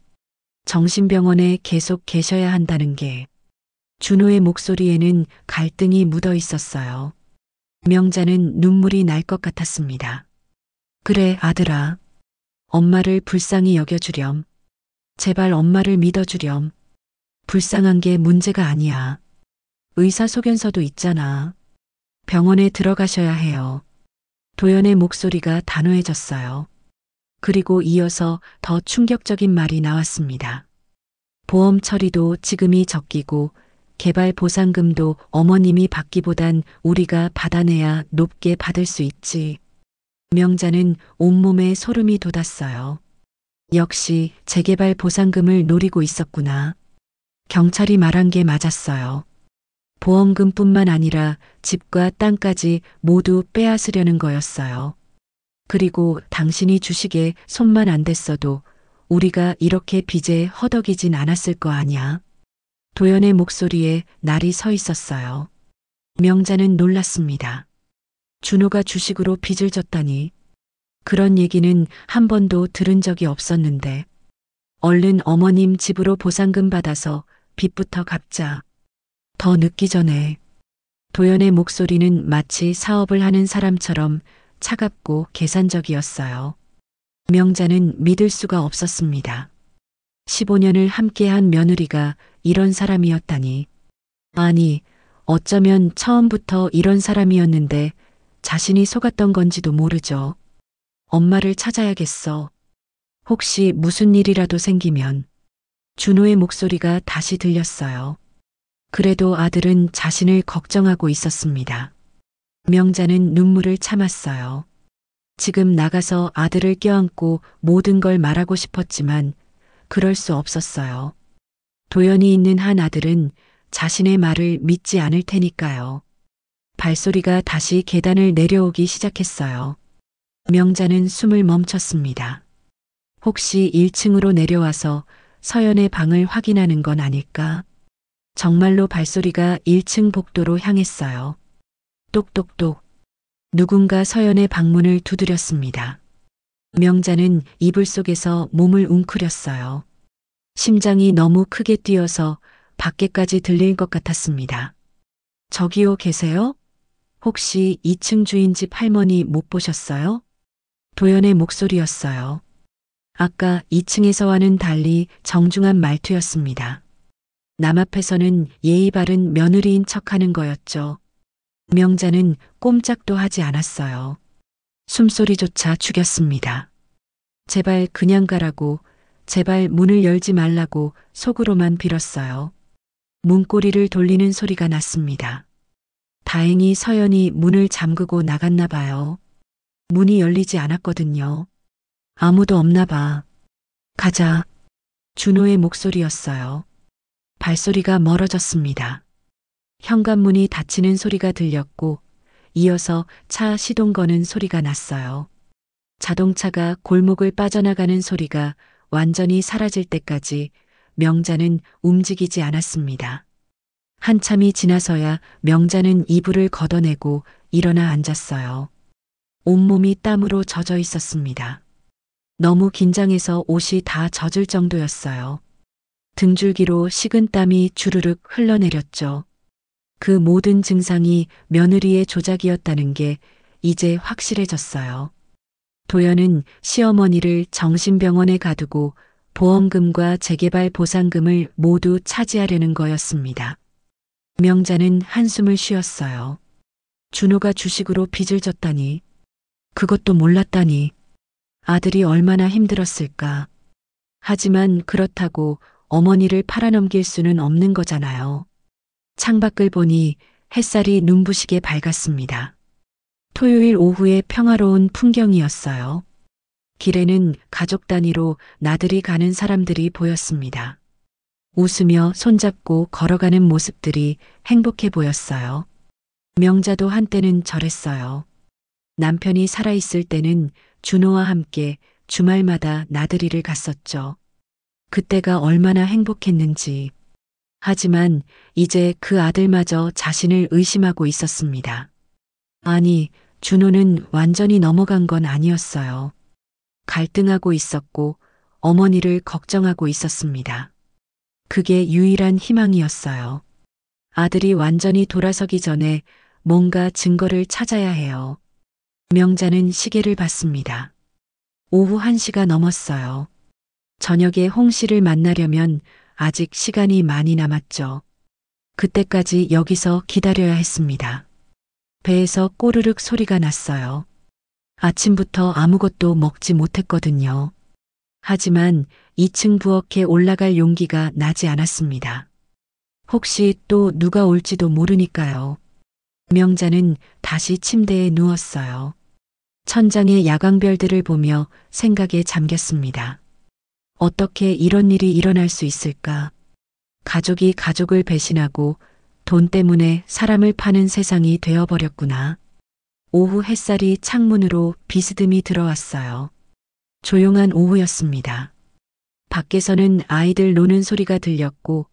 정신병원에 계속 계셔야 한다는 게. 준호의 목소리에는 갈등이 묻어 있었어요. 명자는 눈물이 날 것 같았습니다. 그래, 아들아. 엄마를 불쌍히 여겨주렴. 제발 엄마를 믿어주렴. 불쌍한 게 문제가 아니야. 의사소견서도 있잖아. 병원에 들어가셔야 해요. 도연의 목소리가 단호해졌어요. 그리고 이어서 더 충격적인 말이 나왔습니다. 보험 처리도 지금이 적기고 개발 보상금도 어머님이 받기보단 우리가 받아내야 높게 받을 수 있지. 명자는 온몸에 소름이 돋았어요. 역시 재개발 보상금을 노리고 있었구나. 경찰이 말한 게 맞았어요. 보험금뿐만 아니라 집과 땅까지 모두 빼앗으려는 거였어요. 그리고 당신이 주식에 손만 안 댔어도 우리가 이렇게 빚에 허덕이진 않았을 거 아냐. 도연의 목소리에 날이 서 있었어요. 명자는 놀랐습니다. 준호가 주식으로 빚을 졌다니. 그런 얘기는 한 번도 들은 적이 없었는데. 얼른 어머님 집으로 보상금 받아서 빚부터 갚자. 더 늦기 전에. 도연의 목소리는 마치 사업을 하는 사람처럼 차갑고 계산적이었어요. 명자는 믿을 수가 없었습니다. 15년을 함께한 며느리가 이런 사람이었다니. 아니, 어쩌면 처음부터 이런 사람이었는데 자신이 속았던 건지도 모르죠. 엄마를 찾아야겠어. 혹시 무슨 일이라도 생기면. 준호의 목소리가 다시 들렸어요. 그래도 아들은 자신을 걱정하고 있었습니다. 명자는 눈물을 참았어요. 지금 나가서 아들을 껴안고 모든 걸 말하고 싶었지만 그럴 수 없었어요. 도연이 있는 한 아들은 자신의 말을 믿지 않을 테니까요. 발소리가 다시 계단을 내려오기 시작했어요. 명자는 숨을 멈췄습니다. 혹시 1층으로 내려와서 서연의 방을 확인하는 건 아닐까? 정말로 발소리가 1층 복도로 향했어요. 똑똑똑. 누군가 서연의 방문을 두드렸습니다. 명자는 이불 속에서 몸을 웅크렸어요. 심장이 너무 크게 뛰어서 밖에까지 들릴 것 같았습니다. 저기요, 계세요? 혹시 2층 주인 집 할머니 못 보셨어요? 도연의 목소리였어요. 아까 2층에서와는 달리 정중한 말투였습니다. 남 앞에서는 예의 바른 며느리인 척하는 거였죠. 명자는 꼼짝도 하지 않았어요. 숨소리조차 죽였습니다. 제발 그냥 가라고, 제발 문을 열지 말라고 속으로만 빌었어요. 문고리를 돌리는 소리가 났습니다. 다행히 서연이 문을 잠그고 나갔나 봐요. 문이 열리지 않았거든요. 아무도 없나 봐. 가자. 준호의 목소리였어요. 발소리가 멀어졌습니다. 현관문이 닫히는 소리가 들렸고 이어서 차 시동 거는 소리가 났어요. 자동차가 골목을 빠져나가는 소리가 완전히 사라질 때까지 명자는 움직이지 않았습니다. 한참이 지나서야 명자는 이불을 걷어내고 일어나 앉았어요. 온몸이 땀으로 젖어 있었습니다. 너무 긴장해서 옷이 다 젖을 정도였어요. 등줄기로 식은 땀이 주르륵 흘러내렸죠. 그 모든 증상이 며느리의 조작이었다는 게 이제 확실해졌어요. 도연은 시어머니를 정신병원에 가두고 보험금과 재개발 보상금을 모두 차지하려는 거였습니다. 명자는 한숨을 쉬었어요. 준호가 주식으로 빚을 졌다니, 그것도 몰랐다니, 아들이 얼마나 힘들었을까. 하지만 그렇다고 어머니를 팔아넘길 수는 없는 거잖아요. 창밖을 보니 햇살이 눈부시게 밝았습니다. 토요일 오후의 평화로운 풍경이었어요. 길에는 가족 단위로 나들이 가는 사람들이 보였습니다. 웃으며 손잡고 걸어가는 모습들이 행복해 보였어요. 명자도 한때는 저랬어요. 남편이 살아있을 때는 준호와 함께 주말마다 나들이를 갔었죠. 그때가 얼마나 행복했는지. 하지만 이제 그 아들마저 자신을 의심하고 있었습니다. 아니, 준호는 완전히 넘어간 건 아니었어요. 갈등하고 있었고 어머니를 걱정하고 있었습니다. 그게 유일한 희망이었어요. 아들이 완전히 돌아서기 전에 뭔가 증거를 찾아야 해요. 명자는 시계를 봤습니다. 오후 1시가 넘었어요. 저녁에 홍 씨를 만나려면 아직 시간이 많이 남았죠. 그때까지 여기서 기다려야 했습니다. 배에서 꼬르륵 소리가 났어요. 아침부터 아무것도 먹지 못했거든요. 하지만 2층 부엌에 올라갈 용기가 나지 않았습니다. 혹시 또 누가 올지도 모르니까요. 명자는 다시 침대에 누웠어요. 천장의 야광별들을 보며 생각에 잠겼습니다. 어떻게 이런 일이 일어날 수 있을까? 가족이 가족을 배신하고 돈 때문에 사람을 파는 세상이 되어버렸구나. 오후 햇살이 창문으로 비스듬히 들어왔어요. 조용한 오후였습니다. 밖에서는 아이들 노는 소리가 들렸고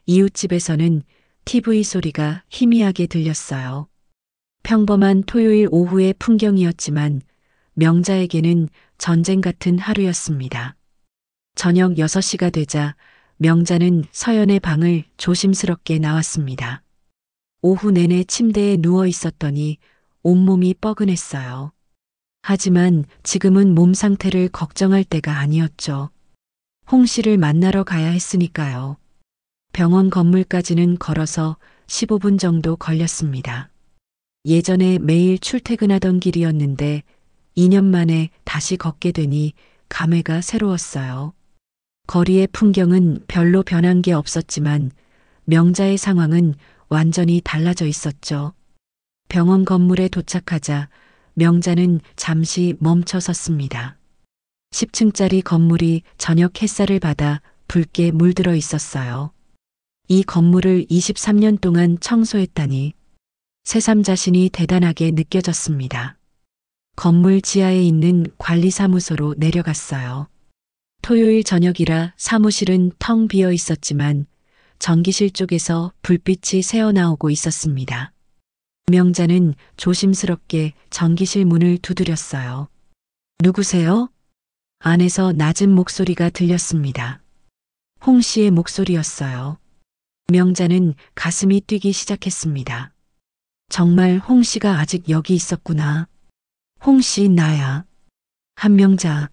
이웃집에서는 TV 소리가 희미하게 들렸어요. 평범한 토요일 오후의 풍경이었지만 명자에게는 전쟁 같은 하루였습니다. 저녁 6시가 되자 명자는 서연의 방을 조심스럽게 나왔습니다. 오후 내내 침대에 누워 있었더니 온몸이 뻐근했어요. 하지만 지금은 몸 상태를 걱정할 때가 아니었죠. 홍 씨를 만나러 가야 했으니까요. 병원 건물까지는 걸어서 15분 정도 걸렸습니다. 예전에 매일 출퇴근하던 길이었는데 2년 만에 다시 걷게 되니 감회가 새로웠어요. 거리의 풍경은 별로 변한 게 없었지만 명자의 상황은 완전히 달라져 있었죠. 병원 건물에 도착하자 명자는 잠시 멈춰 섰습니다. 10층짜리 건물이 저녁 햇살을 받아 붉게 물들어 있었어요. 이 건물을 23년 동안 청소했다니 새삼 자신이 대단하게 느껴졌습니다. 건물 지하에 있는 관리사무소로 내려갔어요. 토요일 저녁이라 사무실은 텅 비어 있었지만 전기실 쪽에서 불빛이 새어나오고 있었습니다. 명자는 조심스럽게 전기실 문을 두드렸어요. 누구세요? 안에서 낮은 목소리가 들렸습니다. 홍 씨의 목소리였어요. 명자는 가슴이 뛰기 시작했습니다. 정말 홍 씨가 아직 여기 있었구나. 홍 씨, 나야. 한명자.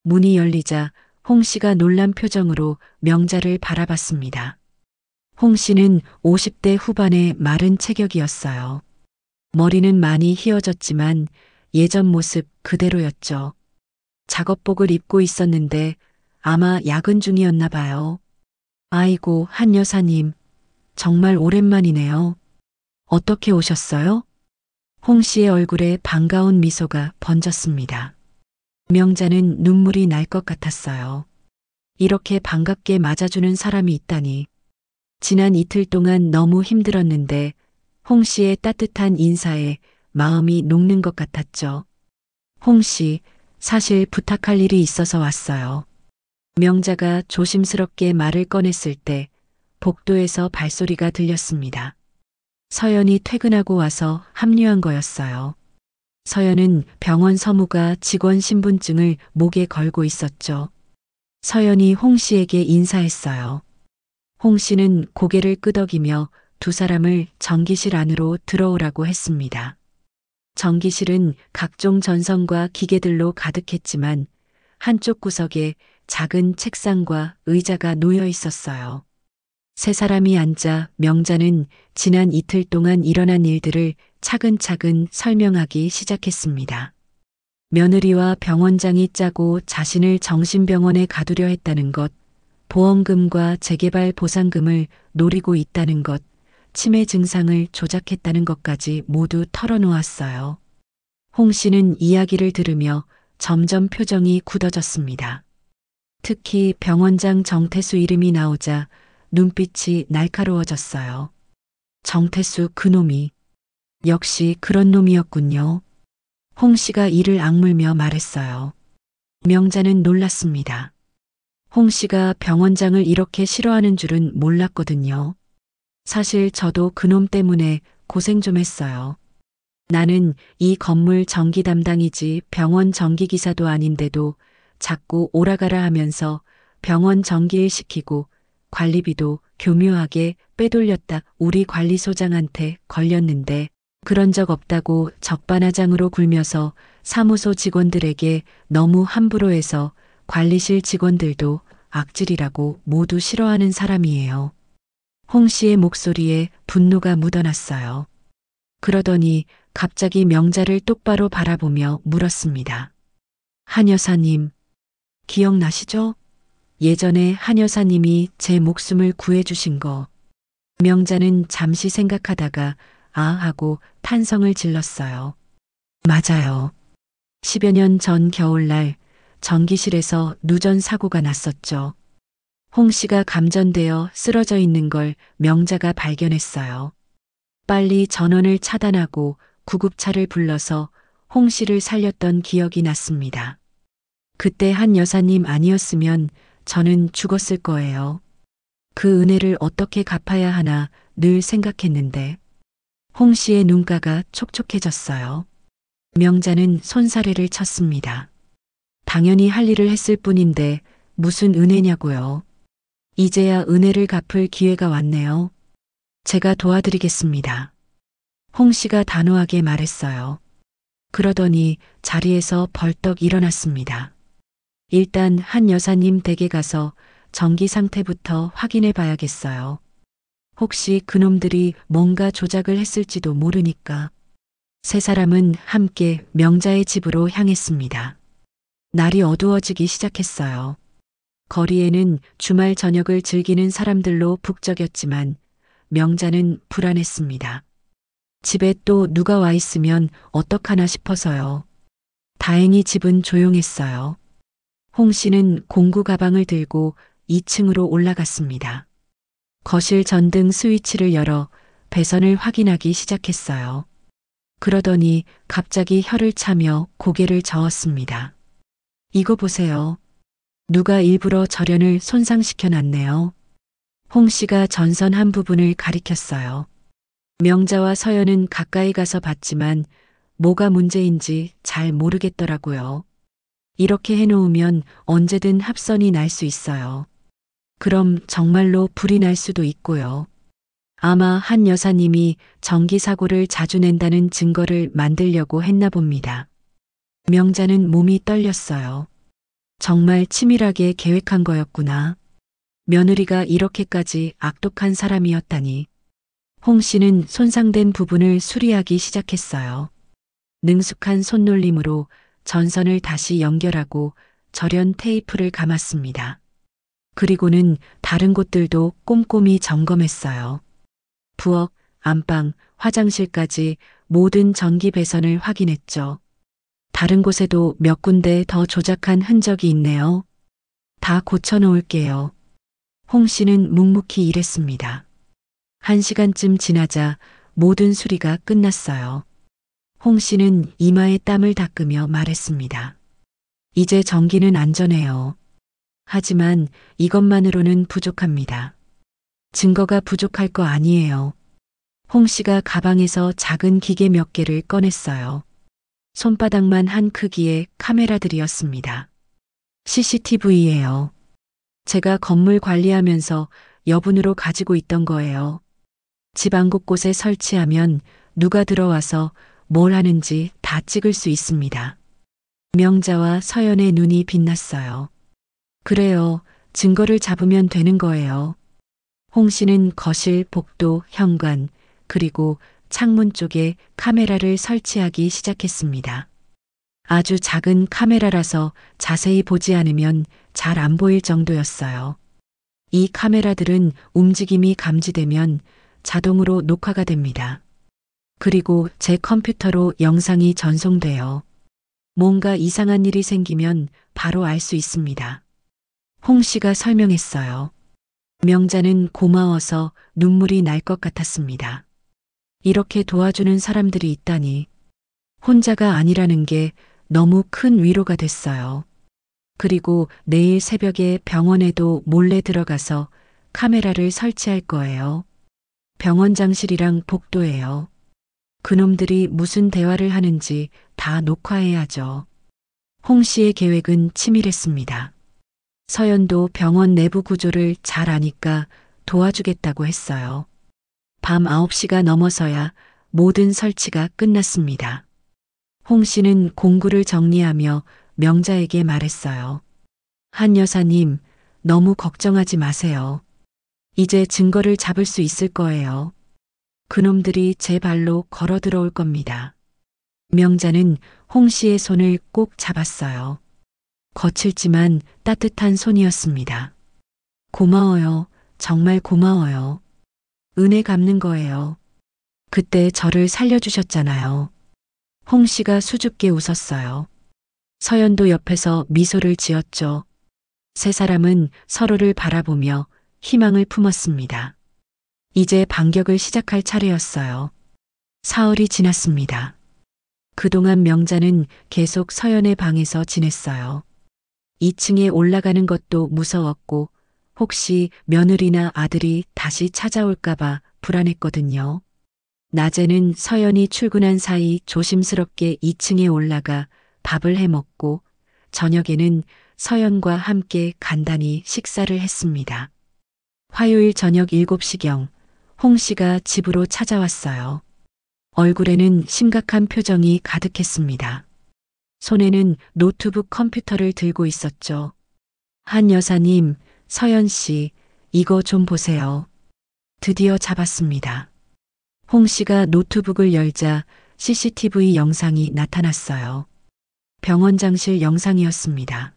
문이 열리자 홍 씨가 놀란 표정으로 명자를 바라봤습니다. 홍 씨는 50대 후반의 마른 체격이었어요. 머리는 많이 휘어졌지만 예전 모습 그대로였죠. 작업복을 입고 있었는데 아마 야근 중이었나 봐요. 아이고, 한 여사님. 정말 오랜만이네요. 어떻게 오셨어요? 홍 씨의 얼굴에 반가운 미소가 번졌습니다. 명자는 눈물이 날 것 같았어요. 이렇게 반갑게 맞아주는 사람이 있다니. 지난 이틀 동안 너무 힘들었는데 홍 씨의 따뜻한 인사에 마음이 녹는 것 같았죠. 홍 씨, 사실 부탁할 일이 있어서 왔어요. 명자가 조심스럽게 말을 꺼냈을 때 복도에서 발소리가 들렸습니다. 서연이 퇴근하고 와서 합류한 거였어요. 서연은 병원 서무가 직원 신분증을 목에 걸고 있었죠. 서연이 홍 씨에게 인사했어요. 홍 씨는 고개를 끄덕이며 두 사람을 전기실 안으로 들어오라고 했습니다. 전기실은 각종 전선과 기계들로 가득했지만 한쪽 구석에 작은 책상과 의자가 놓여 있었어요. 세 사람이 앉아 명자는 지난 이틀 동안 일어난 일들을 차근차근 설명하기 시작했습니다. 며느리와 병원장이 짜고 자신을 정신병원에 가두려 했다는 것, 보험금과 재개발 보상금을 노리고 있다는 것, 치매 증상을 조작했다는 것까지 모두 털어놓았어요. 홍 씨는 이야기를 들으며 점점 표정이 굳어졌습니다. 특히 병원장 정태수 이름이 나오자 눈빛이 날카로워졌어요. 정태수 그놈이. 역시 그런 놈이었군요. 홍 씨가 이를 악물며 말했어요. 명자는 놀랐습니다. 홍 씨가 병원장을 이렇게 싫어하는 줄은 몰랐거든요. 사실 저도 그놈 때문에 고생 좀 했어요. 나는 이 건물 전기 담당이지 병원 전기 기사도 아닌데도 자꾸 오라가라 하면서 병원 전기일 시키고 관리비도 교묘하게 빼돌렸다 우리 관리소장한테 걸렸는데 그런 적 없다고 적반하장으로 굴면서 사무소 직원들에게 너무 함부로 해서 관리실 직원들도 악질이라고 모두 싫어하는 사람이에요. 홍 씨의 목소리에 분노가 묻어났어요. 그러더니 갑자기 명자를 똑바로 바라보며 물었습니다. 한 여사님, 기억나시죠? 예전에 한 여사님이 제 목숨을 구해주신 거. 명자는 잠시 생각하다가 아 하고 탄성을 질렀어요. 맞아요. 10여 년 전 겨울날 전기실에서 누전 사고가 났었죠. 홍 씨가 감전되어 쓰러져 있는 걸 명자가 발견했어요. 빨리 전원을 차단하고 구급차를 불러서 홍 씨를 살렸던 기억이 났습니다. 그때 한 여사님 아니었으면 저는 죽었을 거예요. 그 은혜를 어떻게 갚아야 하나 늘 생각했는데 홍 씨의 눈가가 촉촉해졌어요. 명자는 손사래를 쳤습니다. 당연히 할 일을 했을 뿐인데 무슨 은혜냐고요. 이제야 은혜를 갚을 기회가 왔네요. 제가 도와드리겠습니다. 홍 씨가 단호하게 말했어요. 그러더니 자리에서 벌떡 일어났습니다. 일단 한 여사님 댁에 가서 전기 상태부터 확인해 봐야겠어요. 혹시 그놈들이 뭔가 조작을 했을지도 모르니까. 세 사람은 함께 명자의 집으로 향했습니다. 날이 어두워지기 시작했어요. 거리에는 주말 저녁을 즐기는 사람들로 북적였지만 명자는 불안했습니다. 집에 또 누가 와 있으면 어떡하나 싶어서요. 다행히 집은 조용했어요. 홍 씨는 공구 가방을 들고 2층으로 올라갔습니다. 거실 전등 스위치를 열어 배선을 확인하기 시작했어요. 그러더니 갑자기 혀를 차며 고개를 저었습니다. 이거 보세요. 누가 일부러 절연을 손상시켜 놨네요. 홍 씨가 전선 한 부분을 가리켰어요. 명자와 서연은 가까이 가서 봤지만 뭐가 문제인지 잘 모르겠더라고요. 이렇게 해놓으면 언제든 합선이 날 수 있어요. 그럼 정말로 불이 날 수도 있고요. 아마 한 여사님이 전기 사고를 자주 낸다는 증거를 만들려고 했나 봅니다. 명자는 몸이 떨렸어요. 정말 치밀하게 계획한 거였구나. 며느리가 이렇게까지 악독한 사람이었다니. 홍 씨는 손상된 부분을 수리하기 시작했어요. 능숙한 손놀림으로 전선을 다시 연결하고 절연 테이프를 감았습니다. 그리고는 다른 곳들도 꼼꼼히 점검했어요. 부엌, 안방, 화장실까지 모든 전기 배선을 확인했죠. 다른 곳에도 몇 군데 더 조작한 흔적이 있네요. 다 고쳐놓을게요. 홍 씨는 묵묵히 일했습니다. 1시간쯤 지나자 모든 수리가 끝났어요. 홍 씨는 이마에 땀을 닦으며 말했습니다. 이제 전기는 안전해요. 하지만 이것만으로는 부족합니다. 증거가 부족할 거 아니에요. 홍 씨가 가방에서 작은 기계 몇 개를 꺼냈어요. 손바닥만 한 크기의 카메라들이었습니다. CCTV예요. 제가 건물 관리하면서 여분으로 가지고 있던 거예요. 집 안 곳곳에 설치하면 누가 들어와서 뭘 하는지 다 찍을 수 있습니다. 명자와 서연의 눈이 빛났어요. 그래요. 증거를 잡으면 되는 거예요. 홍 씨는 거실, 복도, 현관, 그리고 창문 쪽에 카메라를 설치하기 시작했습니다. 아주 작은 카메라라서 자세히 보지 않으면 잘 안 보일 정도였어요. 이 카메라들은 움직임이 감지되면 자동으로 녹화가 됩니다. 그리고 제 컴퓨터로 영상이 전송돼요. 뭔가 이상한 일이 생기면 바로 알 수 있습니다. 홍 씨가 설명했어요. 명자는 고마워서 눈물이 날 것 같았습니다. 이렇게 도와주는 사람들이 있다니. 혼자가 아니라는 게 너무 큰 위로가 됐어요. 그리고 내일 새벽에 병원에도 몰래 들어가서 카메라를 설치할 거예요. 병원장실이랑 복도예요. 그놈들이 무슨 대화를 하는지 다 녹화해야죠. 홍 씨의 계획은 치밀했습니다. 서연도 병원 내부 구조를 잘 아니까 도와주겠다고 했어요. 밤 9시가 넘어서야 모든 설치가 끝났습니다. 홍 씨는 공구를 정리하며 명자에게 말했어요. 한 여사님, 너무 걱정하지 마세요. 이제 증거를 잡을 수 있을 거예요. 그놈들이 제 발로 걸어 들어올 겁니다. 명자는 홍 씨의 손을 꼭 잡았어요. 거칠지만 따뜻한 손이었습니다. 고마워요. 정말 고마워요. 은혜 갚는 거예요. 그때 저를 살려주셨잖아요. 홍 씨가 수줍게 웃었어요. 서연도 옆에서 미소를 지었죠. 세 사람은 서로를 바라보며 희망을 품었습니다. 이제 반격을 시작할 차례였어요. 사흘이 지났습니다. 그동안 명자는 계속 서연의 방에서 지냈어요. 2층에 올라가는 것도 무서웠고 혹시 며느리나 아들이 다시 찾아올까봐 불안했거든요. 낮에는 서연이 출근한 사이 조심스럽게 2층에 올라가 밥을 해 먹고 저녁에는 서연과 함께 간단히 식사를 했습니다. 화요일 저녁 7시경 홍 씨가 집으로 찾아왔어요. 얼굴에는 심각한 표정이 가득했습니다. 손에는 노트북 컴퓨터를 들고 있었죠. 한 여사님, 서연 씨, 이거 좀 보세요. 드디어 잡았습니다. 홍 씨가 노트북을 열자 CCTV 영상이 나타났어요. 병원장실 영상이었습니다.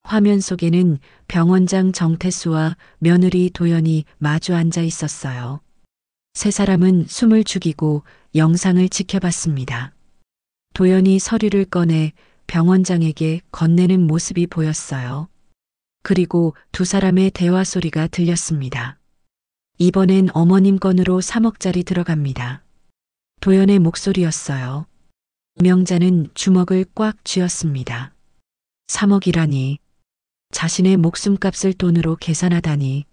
화면 속에는 병원장 정태수와 며느리 도연이 마주 앉아 있었어요. 세 사람은 숨을 죽이고 영상을 지켜봤습니다. 도연이 서류를 꺼내 병원장에게 건네는 모습이 보였어요. 그리고 두 사람의 대화 소리가 들렸습니다. 이번엔 어머님 건으로 3억짜리 들어갑니다. 도연의 목소리였어요. 명자는 주먹을 꽉 쥐었습니다. 3억이라니. 자신의 목숨값을 돈으로 계산하다니.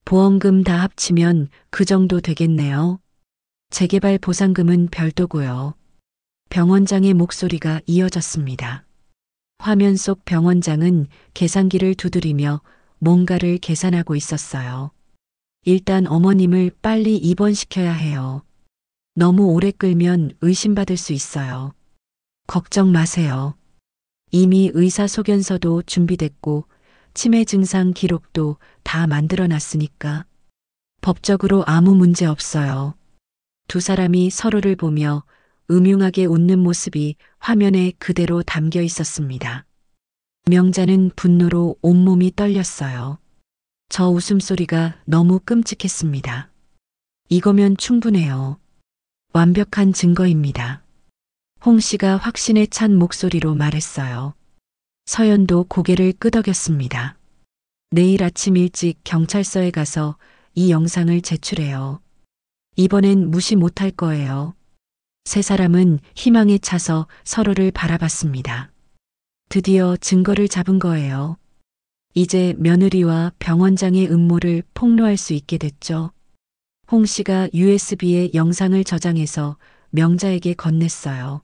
보험금 다 합치면 그 정도 되겠네요. 재개발 보상금은 별도고요. 병원장의 목소리가 이어졌습니다. 화면 속 병원장은 계산기를 두드리며 뭔가를 계산하고 있었어요. 일단 어머님을 빨리 입원시켜야 해요. 너무 오래 끌면 의심받을 수 있어요. 걱정 마세요. 이미 의사소견서도 준비됐고 치매 증상 기록도 다 만들어 놨으니까 법적으로 아무 문제 없어요. 두 사람이 서로를 보며 음흉하게 웃는 모습이 화면에 그대로 담겨 있었습니다. 명자는 분노로 온몸이 떨렸어요. 저 웃음소리가 너무 끔찍했습니다. 이거면 충분해요. 완벽한 증거입니다. 홍 씨가 확신에 찬 목소리로 말했어요. 서연도 고개를 끄덕였습니다. 내일 아침 일찍 경찰서에 가서 이 영상을 제출해요. 이번엔 무시 못할 거예요. 세 사람은 희망에 차서 서로를 바라봤습니다. 드디어 증거를 잡은 거예요. 이제 며느리와 병원장의 음모를 폭로할 수 있게 됐죠. 홍 씨가 USB에 영상을 저장해서 명자에게 건넸어요.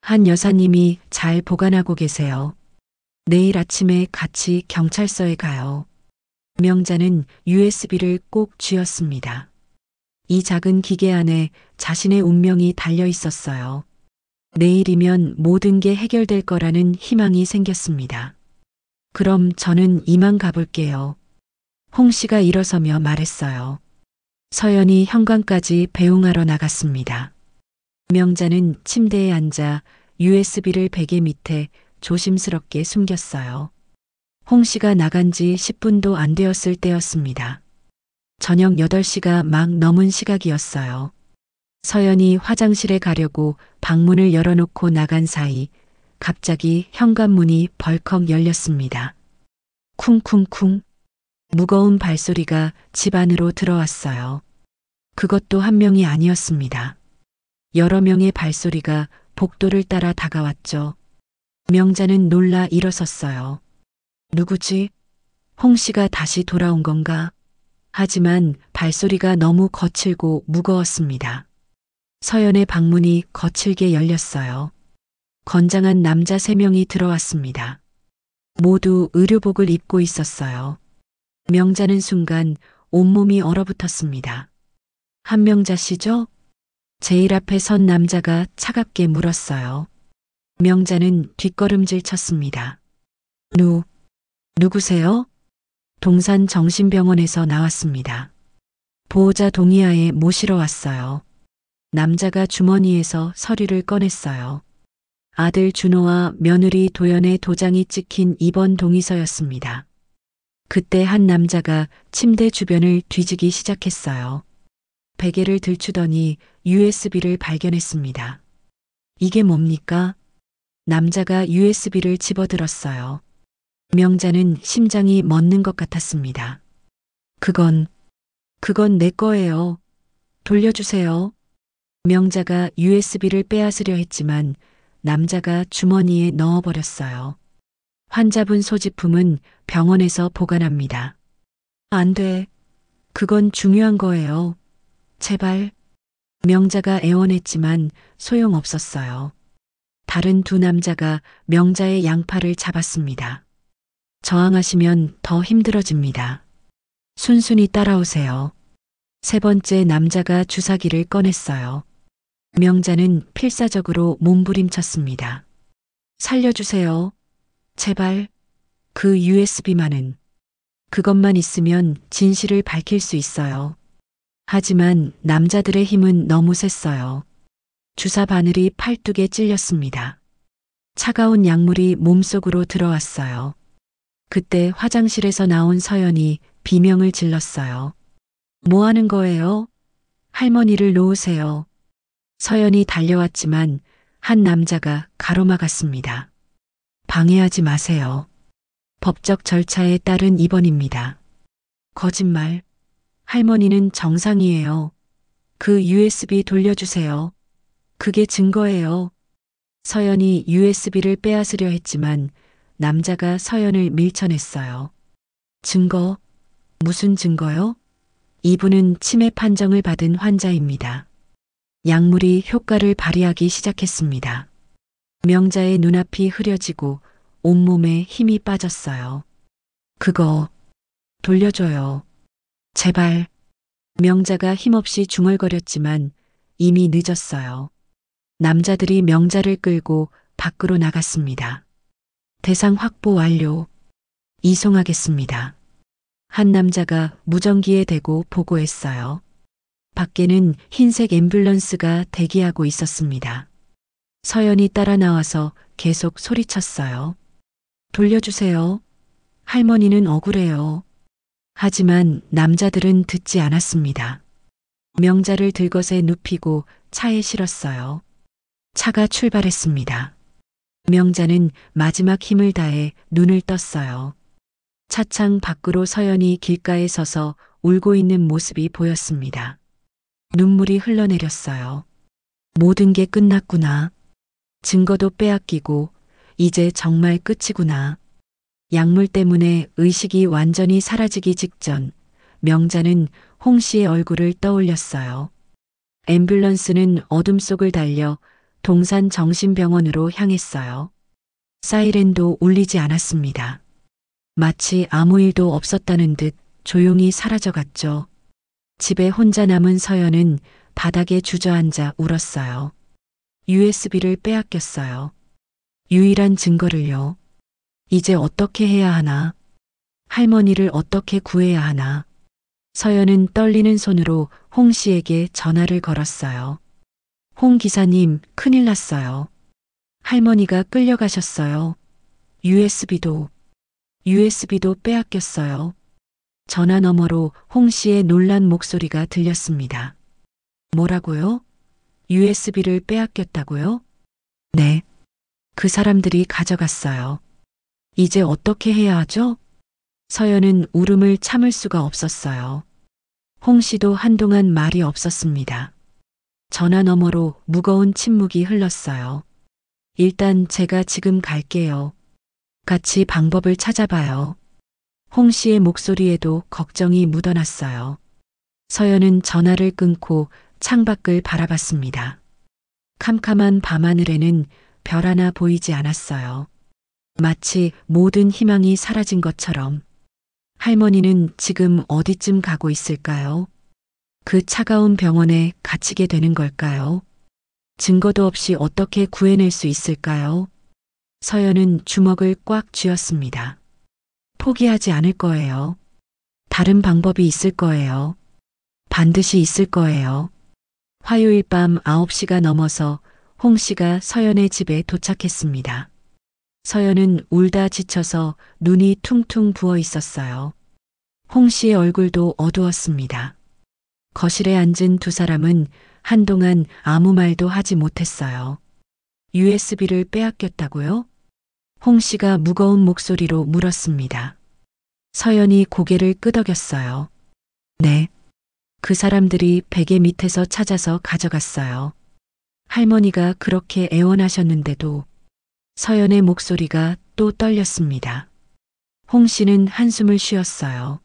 한 여사님이 잘 보관하고 계세요. 내일 아침에 같이 경찰서에 가요. 명자는 USB를 꼭 쥐었습니다. 이 작은 기계 안에 자신의 운명이 달려 있었어요. 내일이면 모든 게 해결될 거라는 희망이 생겼습니다. 그럼 저는 이만 가볼게요. 홍 씨가 일어서며 말했어요. 서연이 현관까지 배웅하러 나갔습니다. 명자는 침대에 앉아 USB를 베개 밑에 조심스럽게 숨겼어요. 홍 씨가 나간 지 10분도 안 되었을 때였습니다. 저녁 8시가 막 넘은 시각이었어요. 서연이 화장실에 가려고 방문을 열어놓고 나간 사이 갑자기 현관문이 벌컥 열렸습니다. 쿵쿵쿵. 무거운 발소리가 집 안으로 들어왔어요. 그것도 한 명이 아니었습니다. 여러 명의 발소리가 복도를 따라 다가왔죠. 명자는 놀라 일어섰어요. 누구지? 홍 씨가 다시 돌아온 건가? 하지만 발소리가 너무 거칠고 무거웠습니다. 서연의 방문이 거칠게 열렸어요. 건장한 남자 3명이 들어왔습니다. 모두 의료복을 입고 있었어요. 명자는 순간 온몸이 얼어붙었습니다. 한명자씨죠? 제일 앞에 선 남자가 차갑게 물었어요. 명자는 뒷걸음질 쳤습니다. 누구세요? 동산 정신병원에서 나왔습니다. 보호자 동의하에 모시러 왔어요. 남자가 주머니에서 서류를 꺼냈어요. 아들 준호와 며느리 도연의 도장이 찍힌 입원 동의서였습니다. 그때 한 남자가 침대 주변을 뒤지기 시작했어요. 베개를 들추더니 USB를 발견했습니다. 이게 뭡니까? 남자가 USB를 집어들었어요. 명자는 심장이 멎는 것 같았습니다. 그건 내 거예요. 돌려주세요. 명자가 USB를 빼앗으려 했지만 남자가 주머니에 넣어버렸어요. 환자분 소지품은 병원에서 보관합니다. 안 돼. 그건 중요한 거예요. 제발. 명자가 애원했지만 소용없었어요. 다른 두 남자가 명자의 양팔을 잡았습니다. 저항하시면 더 힘들어집니다. 순순히 따라오세요. 세 번째 남자가 주사기를 꺼냈어요. 명자는 필사적으로 몸부림쳤습니다. 살려주세요. 제발. 그 USB만은. 그것만 있으면 진실을 밝힐 수 있어요. 하지만 남자들의 힘은 너무 셌어요. 주사 바늘이 팔뚝에 찔렸습니다. 차가운 약물이 몸속으로 들어왔어요. 그때 화장실에서 나온 서연이 비명을 질렀어요. 뭐 하는 거예요? 할머니를 놓으세요. 서연이 달려왔지만 한 남자가 가로막았습니다. 방해하지 마세요. 법적 절차에 따른 입원입니다. 거짓말. 할머니는 정상이에요. 그 USB 돌려주세요. 그게 증거예요. 서연이 USB를 빼앗으려 했지만 남자가 서연을 밀쳐냈어요. 증거? 무슨 증거요? 이분은 치매 판정을 받은 환자입니다. 약물이 효과를 발휘하기 시작했습니다. 명자의 눈앞이 흐려지고 온몸에 힘이 빠졌어요. 그거 돌려줘요. 제발. 명자가 힘없이 중얼거렸지만 이미 늦었어요. 남자들이 명자를 끌고 밖으로 나갔습니다. 대상 확보 완료. 이송하겠습니다. 한 남자가 무전기에 대고 보고했어요. 밖에는 흰색 앰뷸런스가 대기하고 있었습니다. 서연이 따라 나와서 계속 소리쳤어요. 돌려주세요. 할머니는 억울해요. 하지만 남자들은 듣지 않았습니다. 명자를 들것에 눕히고 차에 실었어요. 차가 출발했습니다. 명자는 마지막 힘을 다해 눈을 떴어요. 차창 밖으로 서연이 길가에 서서 울고 있는 모습이 보였습니다. 눈물이 흘러내렸어요. 모든 게 끝났구나. 증거도 빼앗기고 이제 정말 끝이구나. 약물 때문에 의식이 완전히 사라지기 직전 명자는 홍 씨의 얼굴을 떠올렸어요. 앰뷸런스는 어둠 속을 달려 동산 정신병원으로 향했어요. 사이렌도 울리지 않았습니다. 마치 아무 일도 없었다는 듯 조용히 사라져갔죠. 집에 혼자 남은 서연은 바닥에 주저앉아 울었어요. USB를 빼앗겼어요. 유일한 증거를요. 이제 어떻게 해야 하나? 할머니를 어떻게 구해야 하나? 서연은 떨리는 손으로 홍 씨에게 전화를 걸었어요. 홍 기사님, 큰일 났어요. 할머니가 끌려가셨어요. USB도 빼앗겼어요. 전화 너머로 홍 씨의 놀란 목소리가 들렸습니다. 뭐라고요? USB를 빼앗겼다고요? 네. 그 사람들이 가져갔어요. 이제 어떻게 해야 하죠? 서연은 울음을 참을 수가 없었어요. 홍 씨도 한동안 말이 없었습니다. 전화 너머로 무거운 침묵이 흘렀어요. 일단 제가 지금 갈게요. 같이 방법을 찾아봐요. 홍 씨의 목소리에도 걱정이 묻어났어요. 서연은 전화를 끊고 창밖을 바라봤습니다. 캄캄한 밤하늘에는 별 하나 보이지 않았어요. 마치 모든 희망이 사라진 것처럼. 할머니는 지금 어디쯤 가고 있을까요? 그 차가운 병원에 갇히게 되는 걸까요? 증거도 없이 어떻게 구해낼 수 있을까요? 서연은 주먹을 꽉 쥐었습니다. 포기하지 않을 거예요. 다른 방법이 있을 거예요. 반드시 있을 거예요. 화요일 밤 9시가 넘어서 홍 씨가 서연의 집에 도착했습니다. 서연은 울다 지쳐서 눈이 퉁퉁 부어 있었어요. 홍 씨의 얼굴도 어두웠습니다. 거실에 앉은 두 사람은 한동안 아무 말도 하지 못했어요. USB를 빼앗겼다고요? 홍 씨가 무거운 목소리로 물었습니다. 서연이 고개를 끄덕였어요. 네. 그 사람들이 베개 밑에서 찾아서 가져갔어요. 할머니가 그렇게 애원하셨는데도. 서연의 목소리가 또 떨렸습니다. 홍 씨는 한숨을 쉬었어요.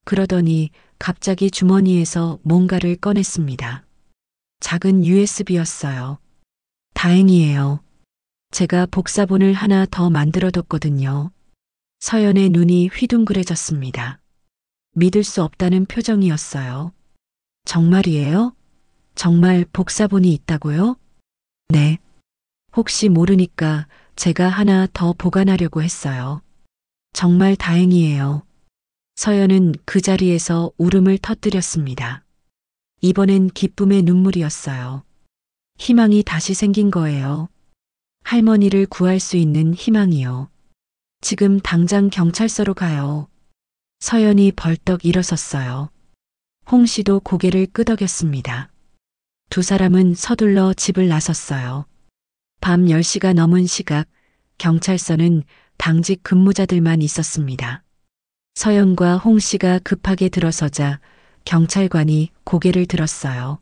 그러더니 갑자기 주머니에서 뭔가를 꺼냈습니다. 작은 USB였어요. 다행이에요. 제가 복사본을 하나 더 만들어뒀거든요. 서연의 눈이 휘둥그레졌습니다. 믿을 수 없다는 표정이었어요. 정말이에요? 정말 복사본이 있다고요? 네. 혹시 모르니까 제가 하나 더 보관하려고 했어요. 정말 다행이에요. 서연은 그 자리에서 울음을 터뜨렸습니다. 이번엔 기쁨의 눈물이었어요. 희망이 다시 생긴 거예요. 할머니를 구할 수 있는 희망이요. 지금 당장 경찰서로 가요. 서연이 벌떡 일어섰어요. 홍 씨도 고개를 끄덕였습니다. 두 사람은 서둘러 집을 나섰어요. 밤 10시가 넘은 시각, 경찰서는 당직 근무자들만 있었습니다. 서연과 홍 씨가 급하게 들어서자 경찰관이 고개를 들었어요.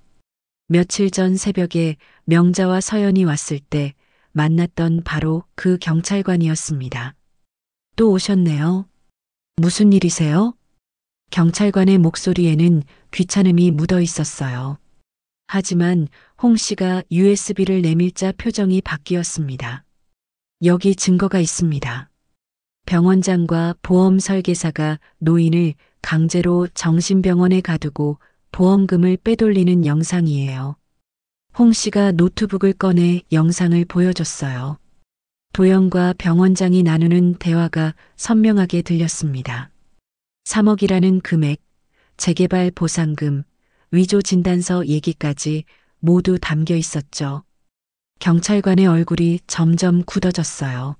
며칠 전 새벽에 명자와 서연이 왔을 때 만났던 바로 그 경찰관이었습니다. 또 오셨네요. 무슨 일이세요? 경찰관의 목소리에는 귀찮음이 묻어 있었어요. 하지만 홍 씨가 USB를 내밀자 표정이 바뀌었습니다. 여기 증거가 있습니다. 병원장과 보험 설계사가 노인을 강제로 정신병원에 가두고 보험금을 빼돌리는 영상이에요. 홍 씨가 노트북을 꺼내 영상을 보여줬어요. 도연과 병원장이 나누는 대화가 선명하게 들렸습니다. 3억이라는 금액, 재개발 보상금, 위조 진단서 얘기까지 모두 담겨 있었죠. 경찰관의 얼굴이 점점 굳어졌어요.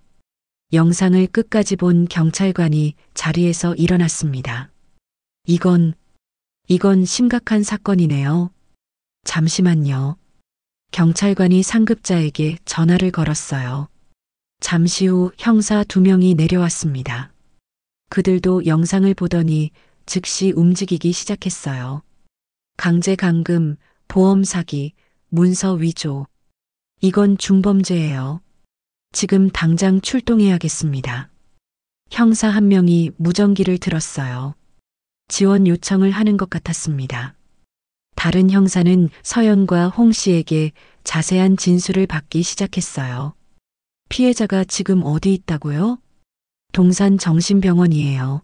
영상을 끝까지 본 경찰관이 자리에서 일어났습니다. 이건 심각한 사건이네요. 잠시만요. 경찰관이 상급자에게 전화를 걸었어요. 잠시 후 형사 2명이 내려왔습니다. 그들도 영상을 보더니 즉시 움직이기 시작했어요. 강제 감금, 보험 사기, 문서 위조. 이건 중범죄예요. 지금 당장 출동해야겠습니다. 형사 한 명이 무전기를 들었어요. 지원 요청을 하는 것 같았습니다. 다른 형사는 서연과 홍 씨에게 자세한 진술을 받기 시작했어요. 피해자가 지금 어디 있다고요? 동산 정신병원이에요.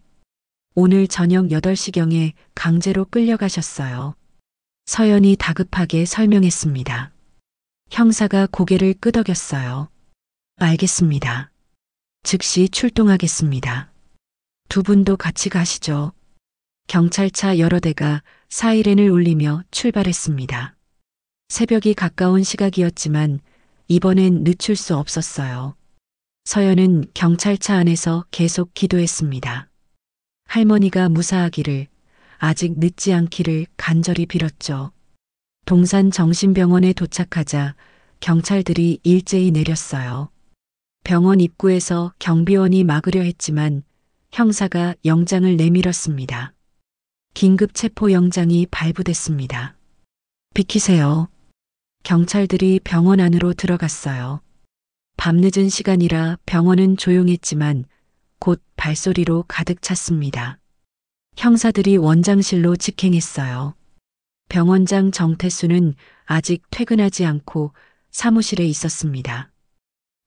오늘 저녁 8시경에 강제로 끌려가셨어요. 서연이 다급하게 설명했습니다. 형사가 고개를 끄덕였어요. 알겠습니다. 즉시 출동하겠습니다. 두 분도 같이 가시죠. 경찰차 여러 대가 사이렌을 울리며 출발했습니다. 새벽이 가까운 시각이었지만 이번엔 늦출 수 없었어요. 서연은 경찰차 안에서 계속 기도했습니다. 할머니가 무사하기를, 아직 늦지 않기를 간절히 빌었죠. 동산 정신병원에 도착하자 경찰들이 일제히 내렸어요. 병원 입구에서 경비원이 막으려 했지만 형사가 영장을 내밀었습니다. 긴급 체포 영장이 발부됐습니다. 비키세요. 경찰들이 병원 안으로 들어갔어요. 밤늦은 시간이라 병원은 조용했지만 곧 발소리로 가득 찼습니다. 형사들이 원장실로 직행했어요. 병원장 정태수는 아직 퇴근하지 않고 사무실에 있었습니다.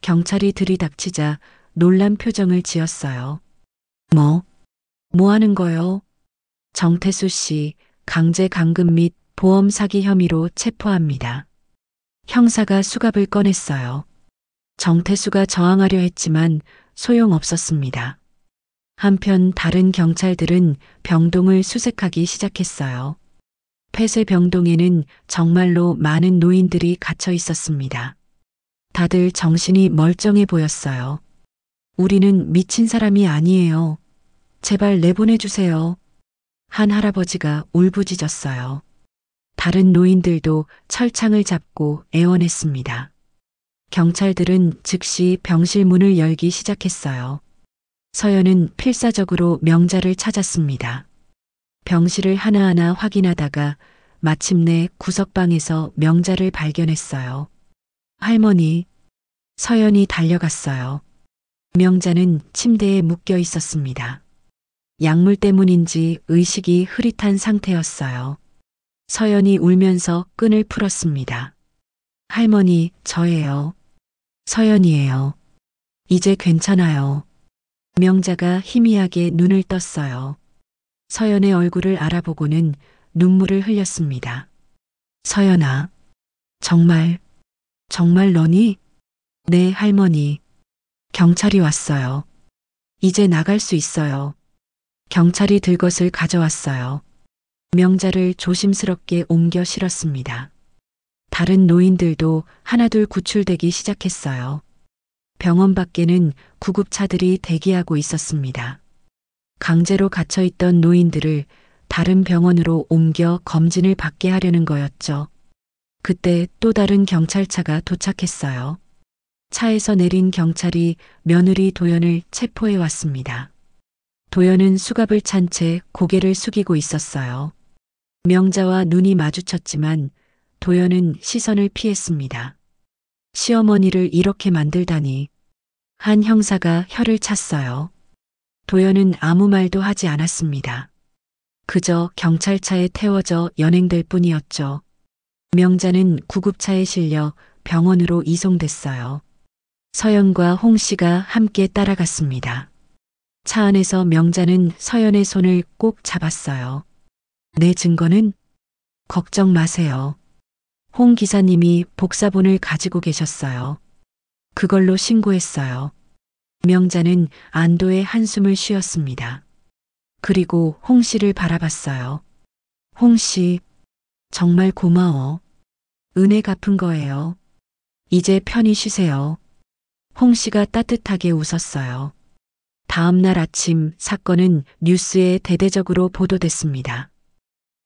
경찰이 들이닥치자 놀란 표정을 지었어요. 뭐 하는 거요? 정태수 씨 강제 감금 및 보험 사기 혐의로 체포합니다. 형사가 수갑을 꺼냈어요. 정태수가 저항하려 했지만 소용없었습니다. 한편 다른 경찰들은 병동을 수색하기 시작했어요. 폐쇄병동에는 정말로 많은 노인들이 갇혀 있었습니다. 다들 정신이 멀쩡해 보였어요. 우리는 미친 사람이 아니에요. 제발 내보내주세요. 한 할아버지가 울부짖었어요. 다른 노인들도 철창을 잡고 애원했습니다. 경찰들은 즉시 병실 문을 열기 시작했어요. 서연은 필사적으로 명자를 찾았습니다. 병실을 하나하나 확인하다가 마침내 구석방에서 명자를 발견했어요. 할머니, 서연이 달려갔어요. 명자는 침대에 묶여 있었습니다. 약물 때문인지 의식이 흐릿한 상태였어요. 서연이 울면서 끈을 풀었습니다. 할머니, 저예요. 서연이에요. 이제 괜찮아요. 명자가 희미하게 눈을 떴어요. 서연의 얼굴을 알아보고는 눈물을 흘렸습니다. 서연아, 정말 너니? 네, 할머니. 경찰이 왔어요. 이제 나갈 수 있어요. 경찰이 들 것을 가져왔어요. 명자를 조심스럽게 옮겨 실었습니다. 다른 노인들도 하나둘 구출되기 시작했어요. 병원 밖에는 구급차들이 대기하고 있었습니다. 강제로 갇혀있던 노인들을 다른 병원으로 옮겨 검진을 받게 하려는 거였죠. 그때 또 다른 경찰차가 도착했어요. 차에서 내린 경찰이 며느리 도연을 체포해 왔습니다. 도연은 수갑을 찬 채 고개를 숙이고 있었어요. 명자와 눈이 마주쳤지만 도연은 시선을 피했습니다. 시어머니를 이렇게 만들다니. 한 형사가 혀를 찼어요. 도연은 아무 말도 하지 않았습니다. 그저 경찰차에 태워져 연행될 뿐이었죠. 명자는 구급차에 실려 병원으로 이송됐어요. 서연과 홍 씨가 함께 따라갔습니다. 차 안에서 명자는 서연의 손을 꼭 잡았어요. 내 증거는? 걱정 마세요. 홍 기사님이 복사본을 가지고 계셨어요. 그걸로 신고했어요. 명자는 안도의 한숨을 쉬었습니다. 그리고 홍 씨를 바라봤어요. 홍 씨, 정말 고마워. 은혜 갚은 거예요. 이제 편히 쉬세요. 홍 씨가 따뜻하게 웃었어요. 다음 날 아침 사건은 뉴스에 대대적으로 보도됐습니다.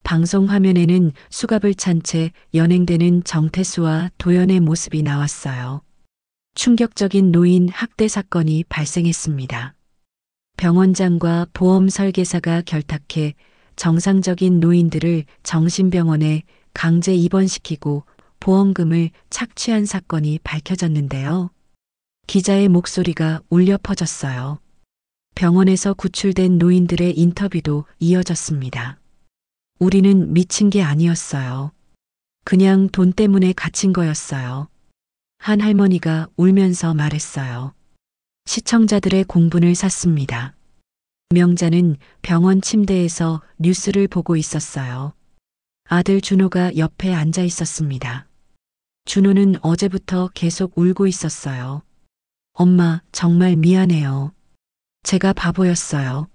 방송 화면에는 수갑을 찬 채 연행되는 정태수와 도연의 모습이 나왔어요. 충격적인 노인 학대 사건이 발생했습니다. 병원장과 보험 설계사가 결탁해 정상적인 노인들을 정신병원에 강제 입원시키고 보험금을 착취한 사건이 밝혀졌는데요. 기자의 목소리가 울려 퍼졌어요. 병원에서 구출된 노인들의 인터뷰도 이어졌습니다. 우리는 미친 게 아니었어요. 그냥 돈 때문에 갇힌 거였어요. 한 할머니가 울면서 말했어요. 시청자들의 공분을 샀습니다. 명자는 병원 침대에서 뉴스를 보고 있었어요. 아들 준호가 옆에 앉아 있었습니다. 준호는 어제부터 계속 울고 있었어요. 엄마, 정말 미안해요. 제가 바보였어요.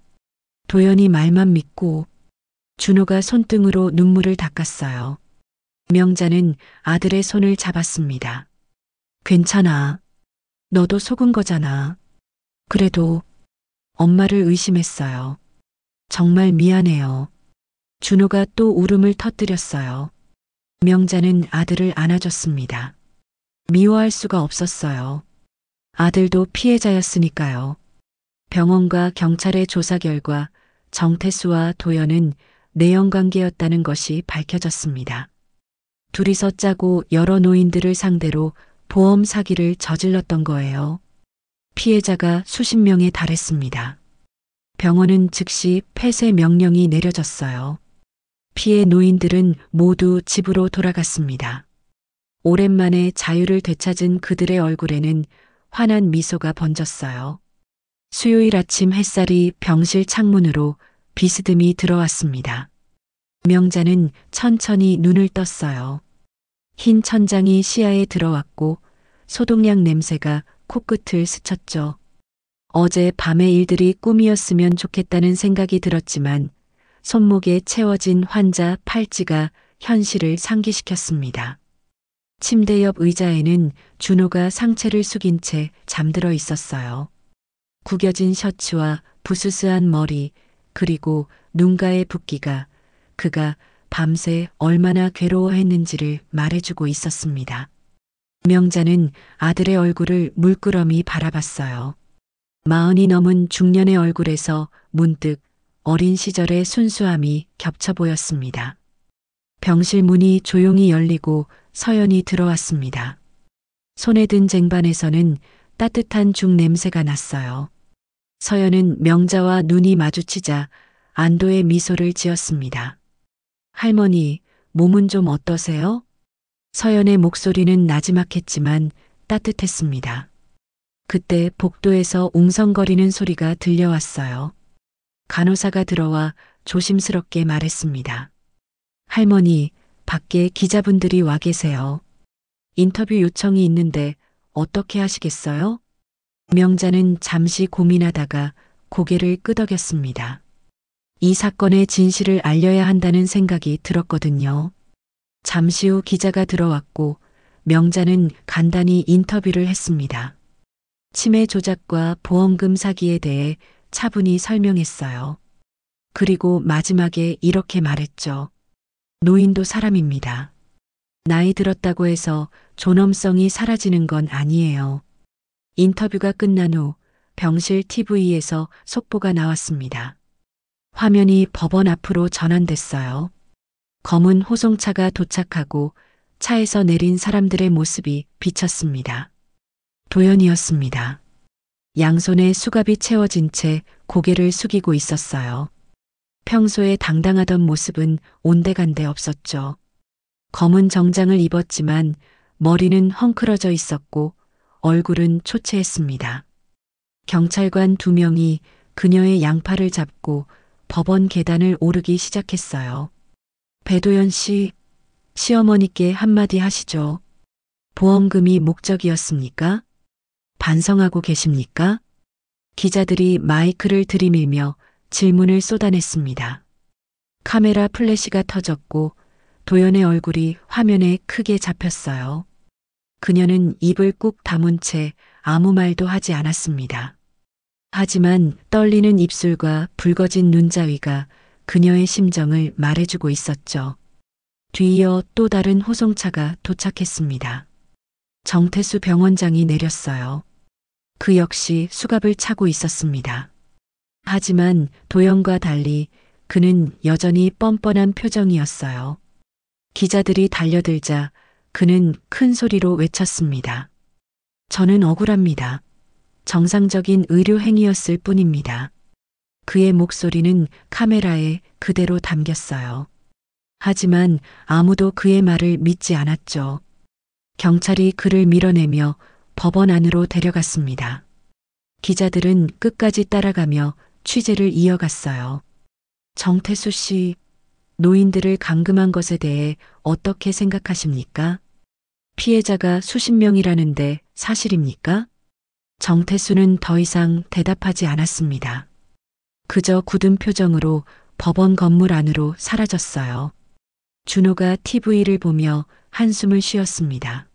도연이 말만 믿고. 준호가 손등으로 눈물을 닦았어요. 명자는 아들의 손을 잡았습니다. 괜찮아. 너도 속은 거잖아. 그래도 엄마를 의심했어요. 정말 미안해요. 준호가 또 울음을 터뜨렸어요. 명자는 아들을 안아줬습니다. 미워할 수가 없었어요. 아들도 피해자였으니까요. 병원과 경찰의 조사 결과 정태수와 도연은 내연관계였다는 것이 밝혀졌습니다. 둘이서 짜고 여러 노인들을 상대로 보험 사기를 저질렀던 거예요. 피해자가 수십 명에 달했습니다. 병원은 즉시 폐쇄 명령이 내려졌어요. 피해 노인들은 모두 집으로 돌아갔습니다. 오랜만에 자유를 되찾은 그들의 얼굴에는 환한 미소가 번졌어요. 수요일 아침 햇살이 병실 창문으로 비스듬히 들어왔습니다. 명자는 천천히 눈을 떴어요. 흰 천장이 시야에 들어왔고 소독약 냄새가 코끝을 스쳤죠. 어제 밤의 일들이 꿈이었으면 좋겠다는 생각이 들었지만 손목에 채워진 환자 팔찌가 현실을 상기시켰습니다. 침대 옆 의자에는 준호가 상체를 숙인 채 잠들어 있었어요. 구겨진 셔츠와 부스스한 머리, 그리고 눈가의 붓기가 그가 밤새 얼마나 괴로워했는지를 말해주고 있었습니다. 명자는 아들의 얼굴을 물끄러미 바라봤어요. 40이 넘은 중년의 얼굴에서 문득 어린 시절의 순수함이 겹쳐 보였습니다. 병실 문이 조용히 열리고 서연이 들어왔습니다. 손에 든 쟁반에서는 따뜻한 죽 냄새가 났어요. 서연은 명자와 눈이 마주치자 안도의 미소를 지었습니다. 할머니, 몸은 좀 어떠세요? 서연의 목소리는 나지막했지만 따뜻했습니다. 그때 복도에서 웅성거리는 소리가 들려왔어요. 간호사가 들어와 조심스럽게 말했습니다. 할머니, 밖에 기자분들이 와 계세요. 인터뷰 요청이 있는데 어떻게 하시겠어요? 명자는 잠시 고민하다가 고개를 끄덕였습니다. 이 사건의 진실을 알려야 한다는 생각이 들었거든요. 잠시 후 기자가 들어왔고 명자는 간단히 인터뷰를 했습니다. 치매 조작과 보험금 사기에 대해 차분히 설명했어요. 그리고 마지막에 이렇게 말했죠. 노인도 사람입니다. 나이 들었다고 해서 존엄성이 사라지는 건 아니에요. 인터뷰가 끝난 후 병실 TV에서 속보가 나왔습니다. 화면이 법원 앞으로 전환됐어요. 검은 호송차가 도착하고 차에서 내린 사람들의 모습이 비쳤습니다. 도연이었습니다. 양손에 수갑이 채워진 채 고개를 숙이고 있었어요. 평소에 당당하던 모습은 온데간데 없었죠. 검은 정장을 입었지만 머리는 헝클어져 있었고 얼굴은 초췌했습니다. 경찰관 2명이 그녀의 양팔을 잡고 법원 계단을 오르기 시작했어요. 배도연 씨, 시어머니께 한마디 하시죠. 보험금이 목적이었습니까? 반성하고 계십니까? 기자들이 마이크를 들이밀며 질문을 쏟아냈습니다. 카메라 플래시가 터졌고 도연의 얼굴이 화면에 크게 잡혔어요. 그녀는 입을 꾹 다문 채 아무 말도 하지 않았습니다. 하지만 떨리는 입술과 붉어진 눈자위가 그녀의 심정을 말해주고 있었죠. 뒤이어 또 다른 호송차가 도착했습니다. 정태수 병원장이 내렸어요. 그 역시 수갑을 차고 있었습니다. 하지만 도연과 달리 그는 여전히 뻔뻔한 표정이었어요. 기자들이 달려들자 그는 큰 소리로 외쳤습니다. 저는 억울합니다. 정상적인 의료 행위였을 뿐입니다. 그의 목소리는 카메라에 그대로 담겼어요. 하지만 아무도 그의 말을 믿지 않았죠. 경찰이 그를 밀어내며 법원 안으로 데려갔습니다. 기자들은 끝까지 따라가며 취재를 이어갔어요. 정태수 씨, 노인들을 감금한 것에 대해 어떻게 생각하십니까? 피해자가 수십 명이라는데 사실입니까? 정태수는 더 이상 대답하지 않았습니다. 그저 굳은 표정으로 법원 건물 안으로 사라졌어요. 준호가 TV를 보며 한숨을 쉬었습니다.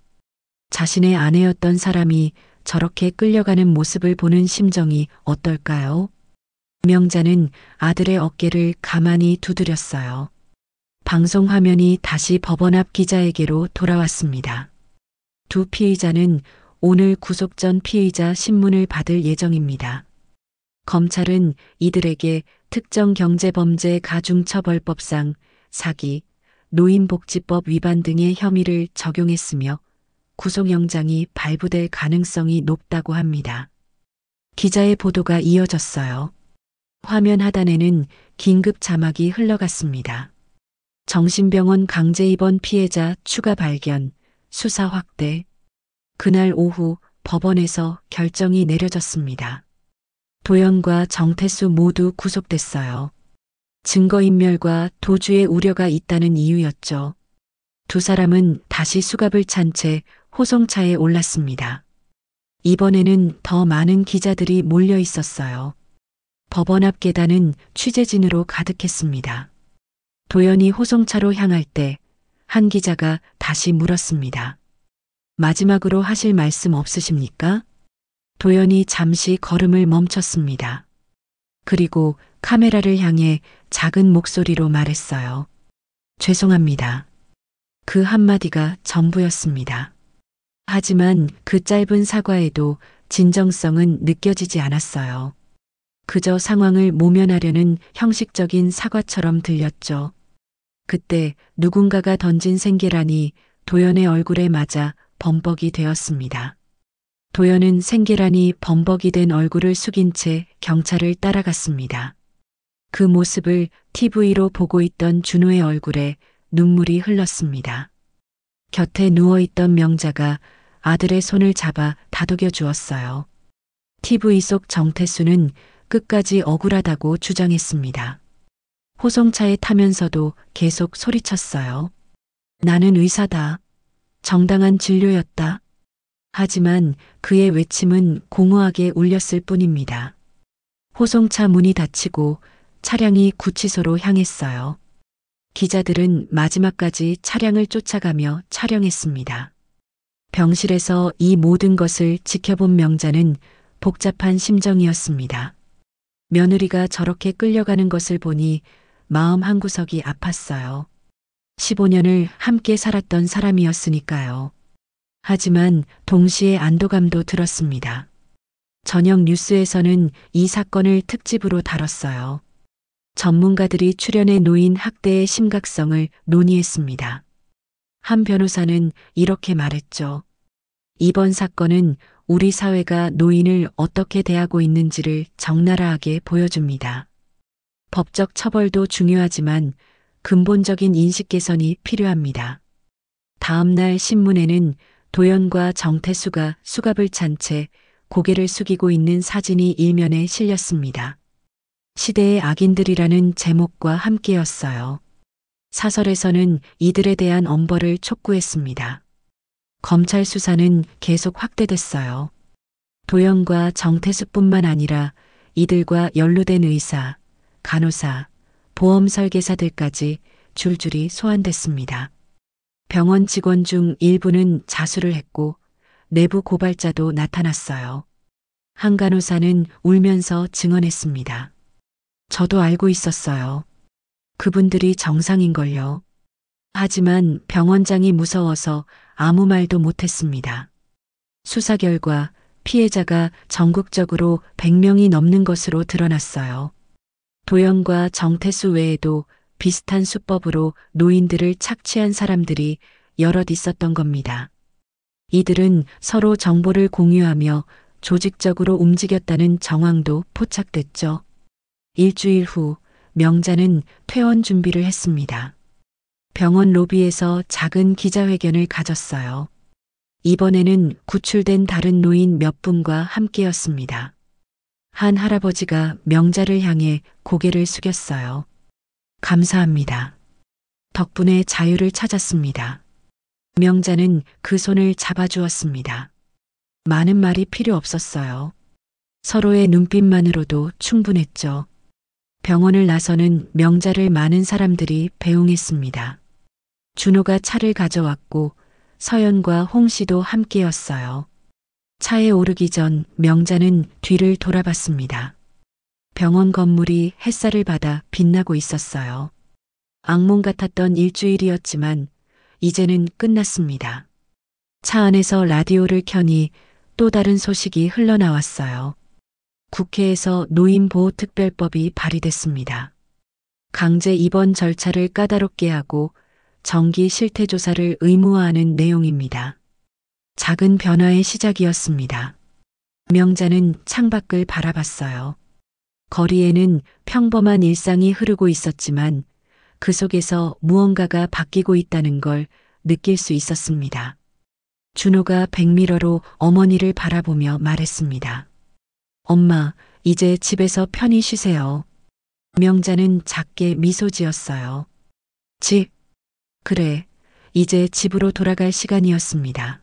자신의 아내였던 사람이 저렇게 끌려가는 모습을 보는 심정이 어떨까요? 명자는 아들의 어깨를 가만히 두드렸어요. 방송 화면이 다시 법원 앞 기자에게로 돌아왔습니다. 두 피의자는 오늘 구속 전 피의자 신문을 받을 예정입니다. 검찰은 이들에게 특정경제범죄 가중처벌법상 사기, 노인복지법 위반 등의 혐의를 적용했으며 구속영장이 발부될 가능성이 높다고 합니다. 기자의 보도가 이어졌어요. 화면 하단에는 긴급 자막이 흘러갔습니다. 정신병원 강제 입원 피해자 추가 발견, 수사 확대. 그날 오후 법원에서 결정이 내려졌습니다. 도연과 정태수 모두 구속됐어요. 증거인멸과 도주의 우려가 있다는 이유였죠. 두 사람은 다시 수갑을 찬 채 호송차에 올랐습니다. 이번에는 더 많은 기자들이 몰려 있었어요. 법원 앞 계단은 취재진으로 가득했습니다. 도연이 호송차로 향할 때 한 기자가 다시 물었습니다. 마지막으로 하실 말씀 없으십니까? 도연이 잠시 걸음을 멈췄습니다. 그리고 카메라를 향해 작은 목소리로 말했어요. 죄송합니다. 그 한마디가 전부였습니다. 하지만 그 짧은 사과에도 진정성은 느껴지지 않았어요. 그저 상황을 모면하려는 형식적인 사과처럼 들렸죠. 그때 누군가가 던진 생계란이 도연의 얼굴에 맞아 범벅이 되었습니다. 도연은 생계란이 범벅이 된 얼굴을 숙인 채 경찰을 따라갔습니다. 그 모습을 TV로 보고 있던 준호의 얼굴에 눈물이 흘렀습니다. 곁에 누워있던 명자가 아들의 손을 잡아 다독여 주었어요. TV 속 정태수는 끝까지 억울하다고 주장했습니다. 호송차에 타면서도 계속 소리쳤어요. 나는 의사다. 정당한 진료였다. 하지만 그의 외침은 공허하게 울렸을 뿐입니다. 호송차 문이 닫히고 차량이 구치소로 향했어요. 기자들은 마지막까지 차량을 쫓아가며 촬영했습니다. 병실에서 이 모든 것을 지켜본 명자는 복잡한 심정이었습니다. 며느리가 저렇게 끌려가는 것을 보니 마음 한구석이 아팠어요. 15년을 함께 살았던 사람이었으니까요. 하지만 동시에 안도감도 들었습니다. 저녁 뉴스에서는 이 사건을 특집으로 다뤘어요. 전문가들이 출연해 노인 학대의 심각성을 논의했습니다. 한 변호사는 이렇게 말했죠. 이번 사건은 우리 사회가 노인을 어떻게 대하고 있는지를 적나라하게 보여줍니다. 법적 처벌도 중요하지만 근본적인 인식 개선이 필요합니다. 다음 날 신문에는 도연과 정태수가 수갑을 찬 채 고개를 숙이고 있는 사진이 일면에 실렸습니다. 시대의 악인들이라는 제목과 함께였어요. 사설에서는 이들에 대한 엄벌을 촉구했습니다. 검찰 수사는 계속 확대됐어요. 도영과 정태수뿐만 아니라 이들과 연루된 의사, 간호사, 보험 설계사들까지 줄줄이 소환됐습니다. 병원 직원 중 일부는 자수를 했고 내부 고발자도 나타났어요. 한 간호사는 울면서 증언했습니다. 저도 알고 있었어요. 그분들이 정상인걸요. 하지만 병원장이 무서워서 아무 말도 못했습니다. 수사 결과 피해자가 전국적으로 100명이 넘는 것으로 드러났어요. 도영과 정태수 외에도 비슷한 수법으로 노인들을 착취한 사람들이 여럿 있었던 겁니다. 이들은 서로 정보를 공유하며 조직적으로 움직였다는 정황도 포착됐죠. 일주일 후 명자는 퇴원 준비를 했습니다. 병원 로비에서 작은 기자회견을 가졌어요. 이번에는 구출된 다른 노인 몇 분과 함께였습니다. 한 할아버지가 명자를 향해 고개를 숙였어요. 감사합니다. 덕분에 자유를 찾았습니다. 명자는 그 손을 잡아주었습니다. 많은 말이 필요 없었어요. 서로의 눈빛만으로도 충분했죠. 병원을 나서는 명자를 많은 사람들이 배웅했습니다. 준호가 차를 가져왔고 서연과 홍 씨도 함께였어요. 차에 오르기 전 명자는 뒤를 돌아봤습니다. 병원 건물이 햇살을 받아 빛나고 있었어요. 악몽 같았던 일주일이었지만 이제는 끝났습니다. 차 안에서 라디오를 켜니 또 다른 소식이 흘러나왔어요. 국회에서 노인보호특별법이 발의됐습니다. 강제 입원 절차를 까다롭게 하고 정기 실태조사를 의무화하는 내용입니다. 작은 변화의 시작이었습니다. 명자는 창밖을 바라봤어요. 거리에는 평범한 일상이 흐르고 있었지만 그 속에서 무언가가 바뀌고 있다는 걸 느낄 수 있었습니다. 준호가 백미러로 어머니를 바라보며 말했습니다. 엄마, 이제 집에서 편히 쉬세요. 명자는 작게 미소 지었어요. 집? 그래, 이제 집으로 돌아갈 시간이었습니다.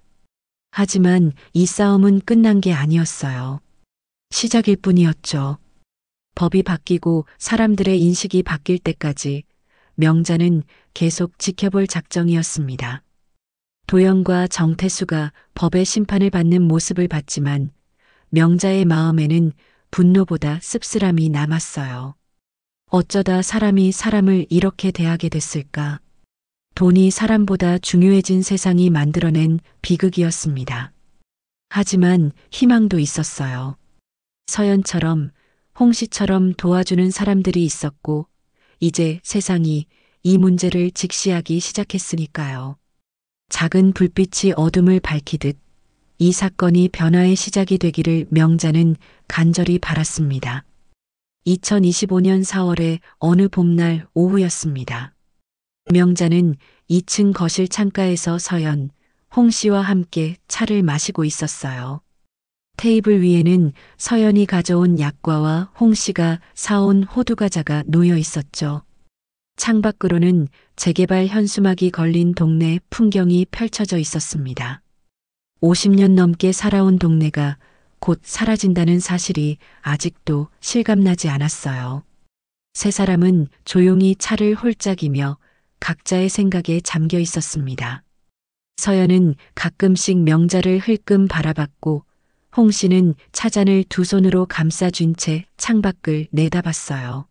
하지만 이 싸움은 끝난 게 아니었어요. 시작일 뿐이었죠. 법이 바뀌고 사람들의 인식이 바뀔 때까지 명자는 계속 지켜볼 작정이었습니다. 도영과 정태수가 법의 심판을 받는 모습을 봤지만 명자의 마음에는 분노보다 씁쓸함이 남았어요. 어쩌다 사람이 사람을 이렇게 대하게 됐을까? 돈이 사람보다 중요해진 세상이 만들어낸 비극이었습니다. 하지만 희망도 있었어요. 서연처럼, 홍 씨처럼 도와주는 사람들이 있었고, 이제 세상이 이 문제를 직시하기 시작했으니까요. 작은 불빛이 어둠을 밝히듯 이 사건이 변화의 시작이 되기를 명자는 간절히 바랐습니다. 2025년 4월의 어느 봄날 오후였습니다. 명자는 2층 거실 창가에서 서연, 홍 씨와 함께 차를 마시고 있었어요. 테이블 위에는 서연이 가져온 약과와 홍 씨가 사온 호두과자가 놓여 있었죠. 창밖으로는 재개발 현수막이 걸린 동네 풍경이 펼쳐져 있었습니다. 50년 넘게 살아온 동네가 곧 사라진다는 사실이 아직도 실감나지 않았어요. 세 사람은 조용히 차를 홀짝이며 각자의 생각에 잠겨 있었습니다. 서연은 가끔씩 명자를 흘끔 바라봤고 홍 씨는 차잔을 두 손으로 감싸쥔 채 창밖을 내다봤어요.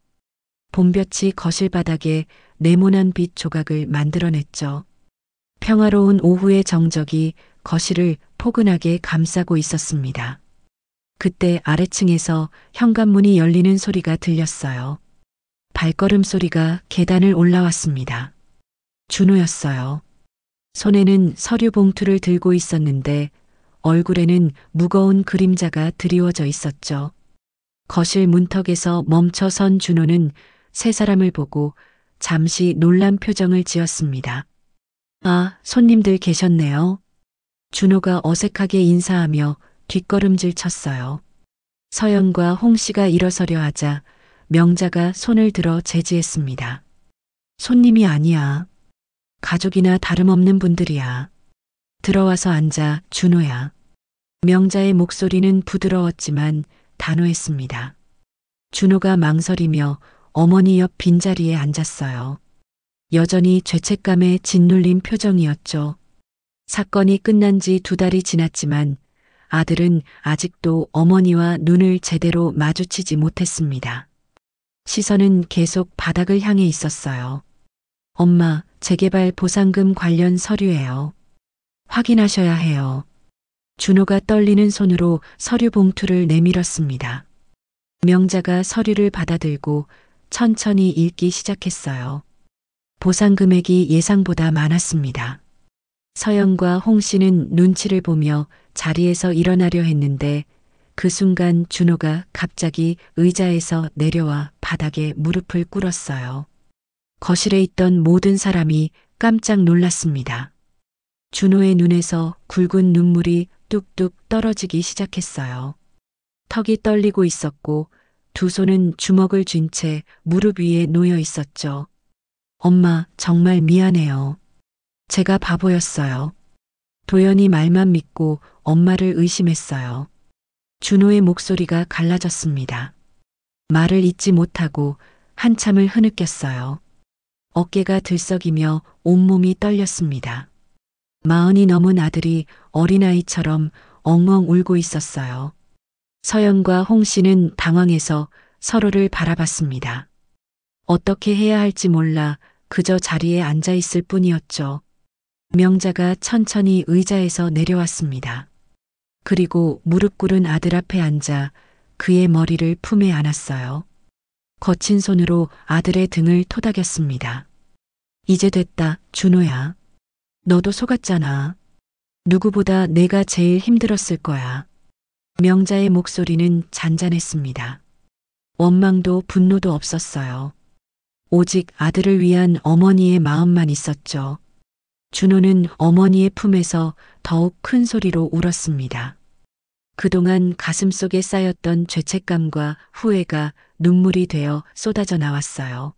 봄볕이 거실 바닥에 네모난 빛 조각을 만들어냈죠. 평화로운 오후의 정적이 거실을 포근하게 감싸고 있었습니다. 그때 아래층에서 현관문이 열리는 소리가 들렸어요. 발걸음 소리가 계단을 올라왔습니다. 준호였어요. 손에는 서류 봉투를 들고 있었는데 얼굴에는 무거운 그림자가 드리워져 있었죠. 거실 문턱에서 멈춰선 준호는 세 사람을 보고 잠시 놀란 표정을 지었습니다. 아, 손님들 계셨네요. 준호가 어색하게 인사하며 뒷걸음질 쳤어요. 서연과 홍 씨가 일어서려 하자 명자가 손을 들어 제지했습니다. 손님이 아니야. 가족이나 다름없는 분들이야. 들어와서 앉아, 준호야. 명자의 목소리는 부드러웠지만 단호했습니다. 준호가 망설이며 어머니 옆 빈자리에 앉았어요. 여전히 죄책감에 짓눌린 표정이었죠. 사건이 끝난 지 2달이 지났지만 아들은 아직도 어머니와 눈을 제대로 마주치지 못했습니다. 시선은 계속 바닥을 향해 있었어요. 엄마, 재개발 보상금 관련 서류예요. 확인하셔야 해요. 준호가 떨리는 손으로 서류 봉투를 내밀었습니다. 명자가 서류를 받아들고 천천히 읽기 시작했어요. 보상 금액이 예상보다 많았습니다. 서연과 홍 씨는 눈치를 보며 자리에서 일어나려 했는데 그 순간 준호가 갑자기 의자에서 내려와 바닥에 무릎을 꿇었어요. 거실에 있던 모든 사람이 깜짝 놀랐습니다. 준호의 눈에서 굵은 눈물이 뚝뚝 떨어지기 시작했어요. 턱이 떨리고 있었고 두 손은 주먹을 쥔 채 무릎 위에 놓여 있었죠. 엄마, 정말 미안해요. 제가 바보였어요. 도연이 말만 믿고 엄마를 의심했어요. 준호의 목소리가 갈라졌습니다. 말을 잇지 못하고 한참을 흐느꼈어요. 어깨가 들썩이며 온몸이 떨렸습니다. 40이 넘은 아들이 어린아이처럼 엉엉 울고 있었어요. 서연과 홍 씨는 당황해서 서로를 바라봤습니다. 어떻게 해야 할지 몰라 그저 자리에 앉아 있을 뿐이었죠. 명자가 천천히 의자에서 내려왔습니다. 그리고 무릎 꿇은 아들 앞에 앉아 그의 머리를 품에 안았어요. 거친 손으로 아들의 등을 토닥였습니다. 이제 됐다, 준호야. 너도 속았잖아. 누구보다 내가 제일 힘들었을 거야. 명자의 목소리는 잔잔했습니다. 원망도 분노도 없었어요. 오직 아들을 위한 어머니의 마음만 있었죠. 준호는 어머니의 품에서 더욱 큰 소리로 울었습니다. 그동안 가슴속에 쌓였던 죄책감과 후회가 눈물이 되어 쏟아져 나왔어요.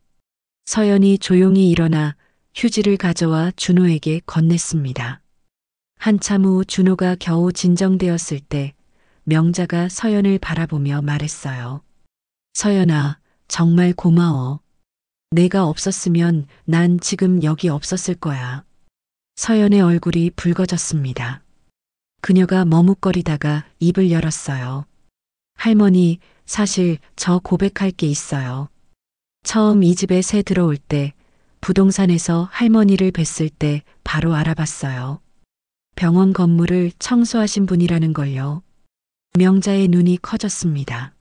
서연이 조용히 일어나 휴지를 가져와 준호에게 건넸습니다. 한참 후 준호가 겨우 진정되었을 때 명자가 서연을 바라보며 말했어요. 서연아, 정말 고마워. 내가 없었으면 난 지금 여기 없었을 거야. 서연의 얼굴이 붉어졌습니다. 그녀가 머뭇거리다가 입을 열었어요. 할머니, 사실 저 고백할 게 있어요. 처음 이 집에 새 들어올 때 부동산에서 할머니를 뵀을 때 바로 알아봤어요. 병원 건물을 청소하신 분이라는 걸요. 명자의 눈이 커졌습니다.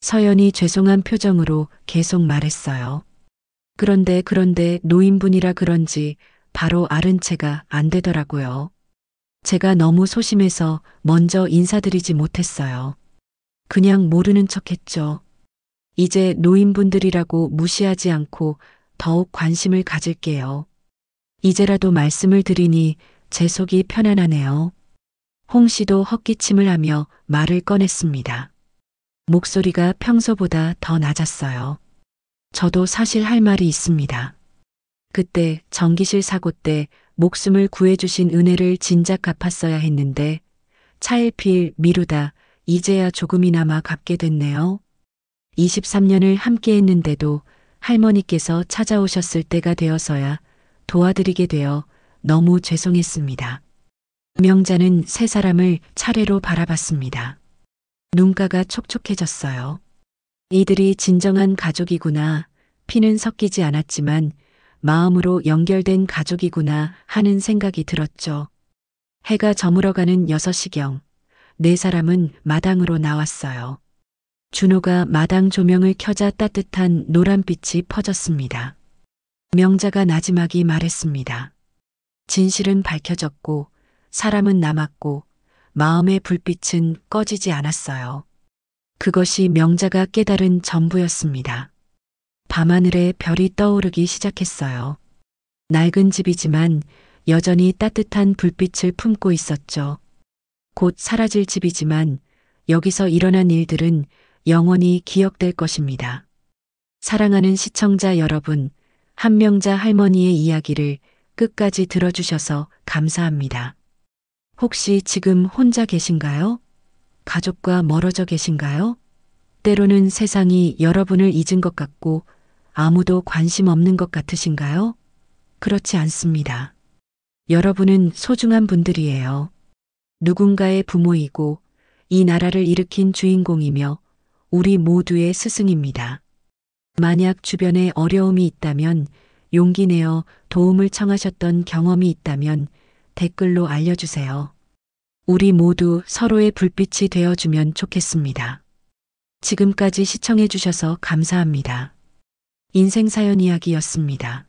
서연이 죄송한 표정으로 계속 말했어요. 그런데 노인분이라 그런지 바로 아른 채가 안 되더라고요. 제가 너무 소심해서 먼저 인사드리지 못했어요. 그냥 모르는 척했죠. 이제 노인분들이라고 무시하지 않고 더욱 관심을 가질게요. 이제라도 말씀을 드리니 제 속이 편안하네요. 홍 씨도 헛기침을 하며 말을 꺼냈습니다. 목소리가 평소보다 더 낮았어요. 저도 사실 할 말이 있습니다. 그때 전기실 사고 때 목숨을 구해주신 은혜를 진작 갚았어야 했는데 차일피일 미루다 이제야 조금이나마 갚게 됐네요. 23년을 함께 했는데도 할머니께서 찾아오셨을 때가 되어서야 도와드리게 되어 너무 죄송했습니다. 명자는 세 사람을 차례로 바라봤습니다. 눈가가 촉촉해졌어요. 이들이 진정한 가족이구나. 피는 섞이지 않았지만 마음으로 연결된 가족이구나 하는 생각이 들었죠. 해가 저물어가는 6시경, 네 사람은 마당으로 나왔어요. 준호가 마당 조명을 켜자 따뜻한 노란빛이 퍼졌습니다. 명자가 나지막이 말했습니다. 진실은 밝혀졌고 사람은 남았고 마음의 불빛은 꺼지지 않았어요. 그것이 명자가 깨달은 전부였습니다. 밤하늘에 별이 떠오르기 시작했어요. 낡은 집이지만 여전히 따뜻한 불빛을 품고 있었죠. 곧 사라질 집이지만 여기서 일어난 일들은 영원히 기억될 것입니다. 사랑하는 시청자 여러분, 한명자 할머니의 이야기를 끝까지 들어주셔서 감사합니다. 혹시 지금 혼자 계신가요? 가족과 멀어져 계신가요? 때로는 세상이 여러분을 잊은 것 같고 아무도 관심 없는 것 같으신가요? 그렇지 않습니다. 여러분은 소중한 분들이에요. 누군가의 부모이고 이 나라를 일으킨 주인공이며 우리 모두의 스승입니다. 만약 주변에 어려움이 있다면, 용기 내어 도움을 청하셨던 경험이 있다면 댓글로 알려주세요. 우리 모두 서로의 불빛이 되어주면 좋겠습니다. 지금까지 시청해주셔서 감사합니다. 인생사연 이야기였습니다.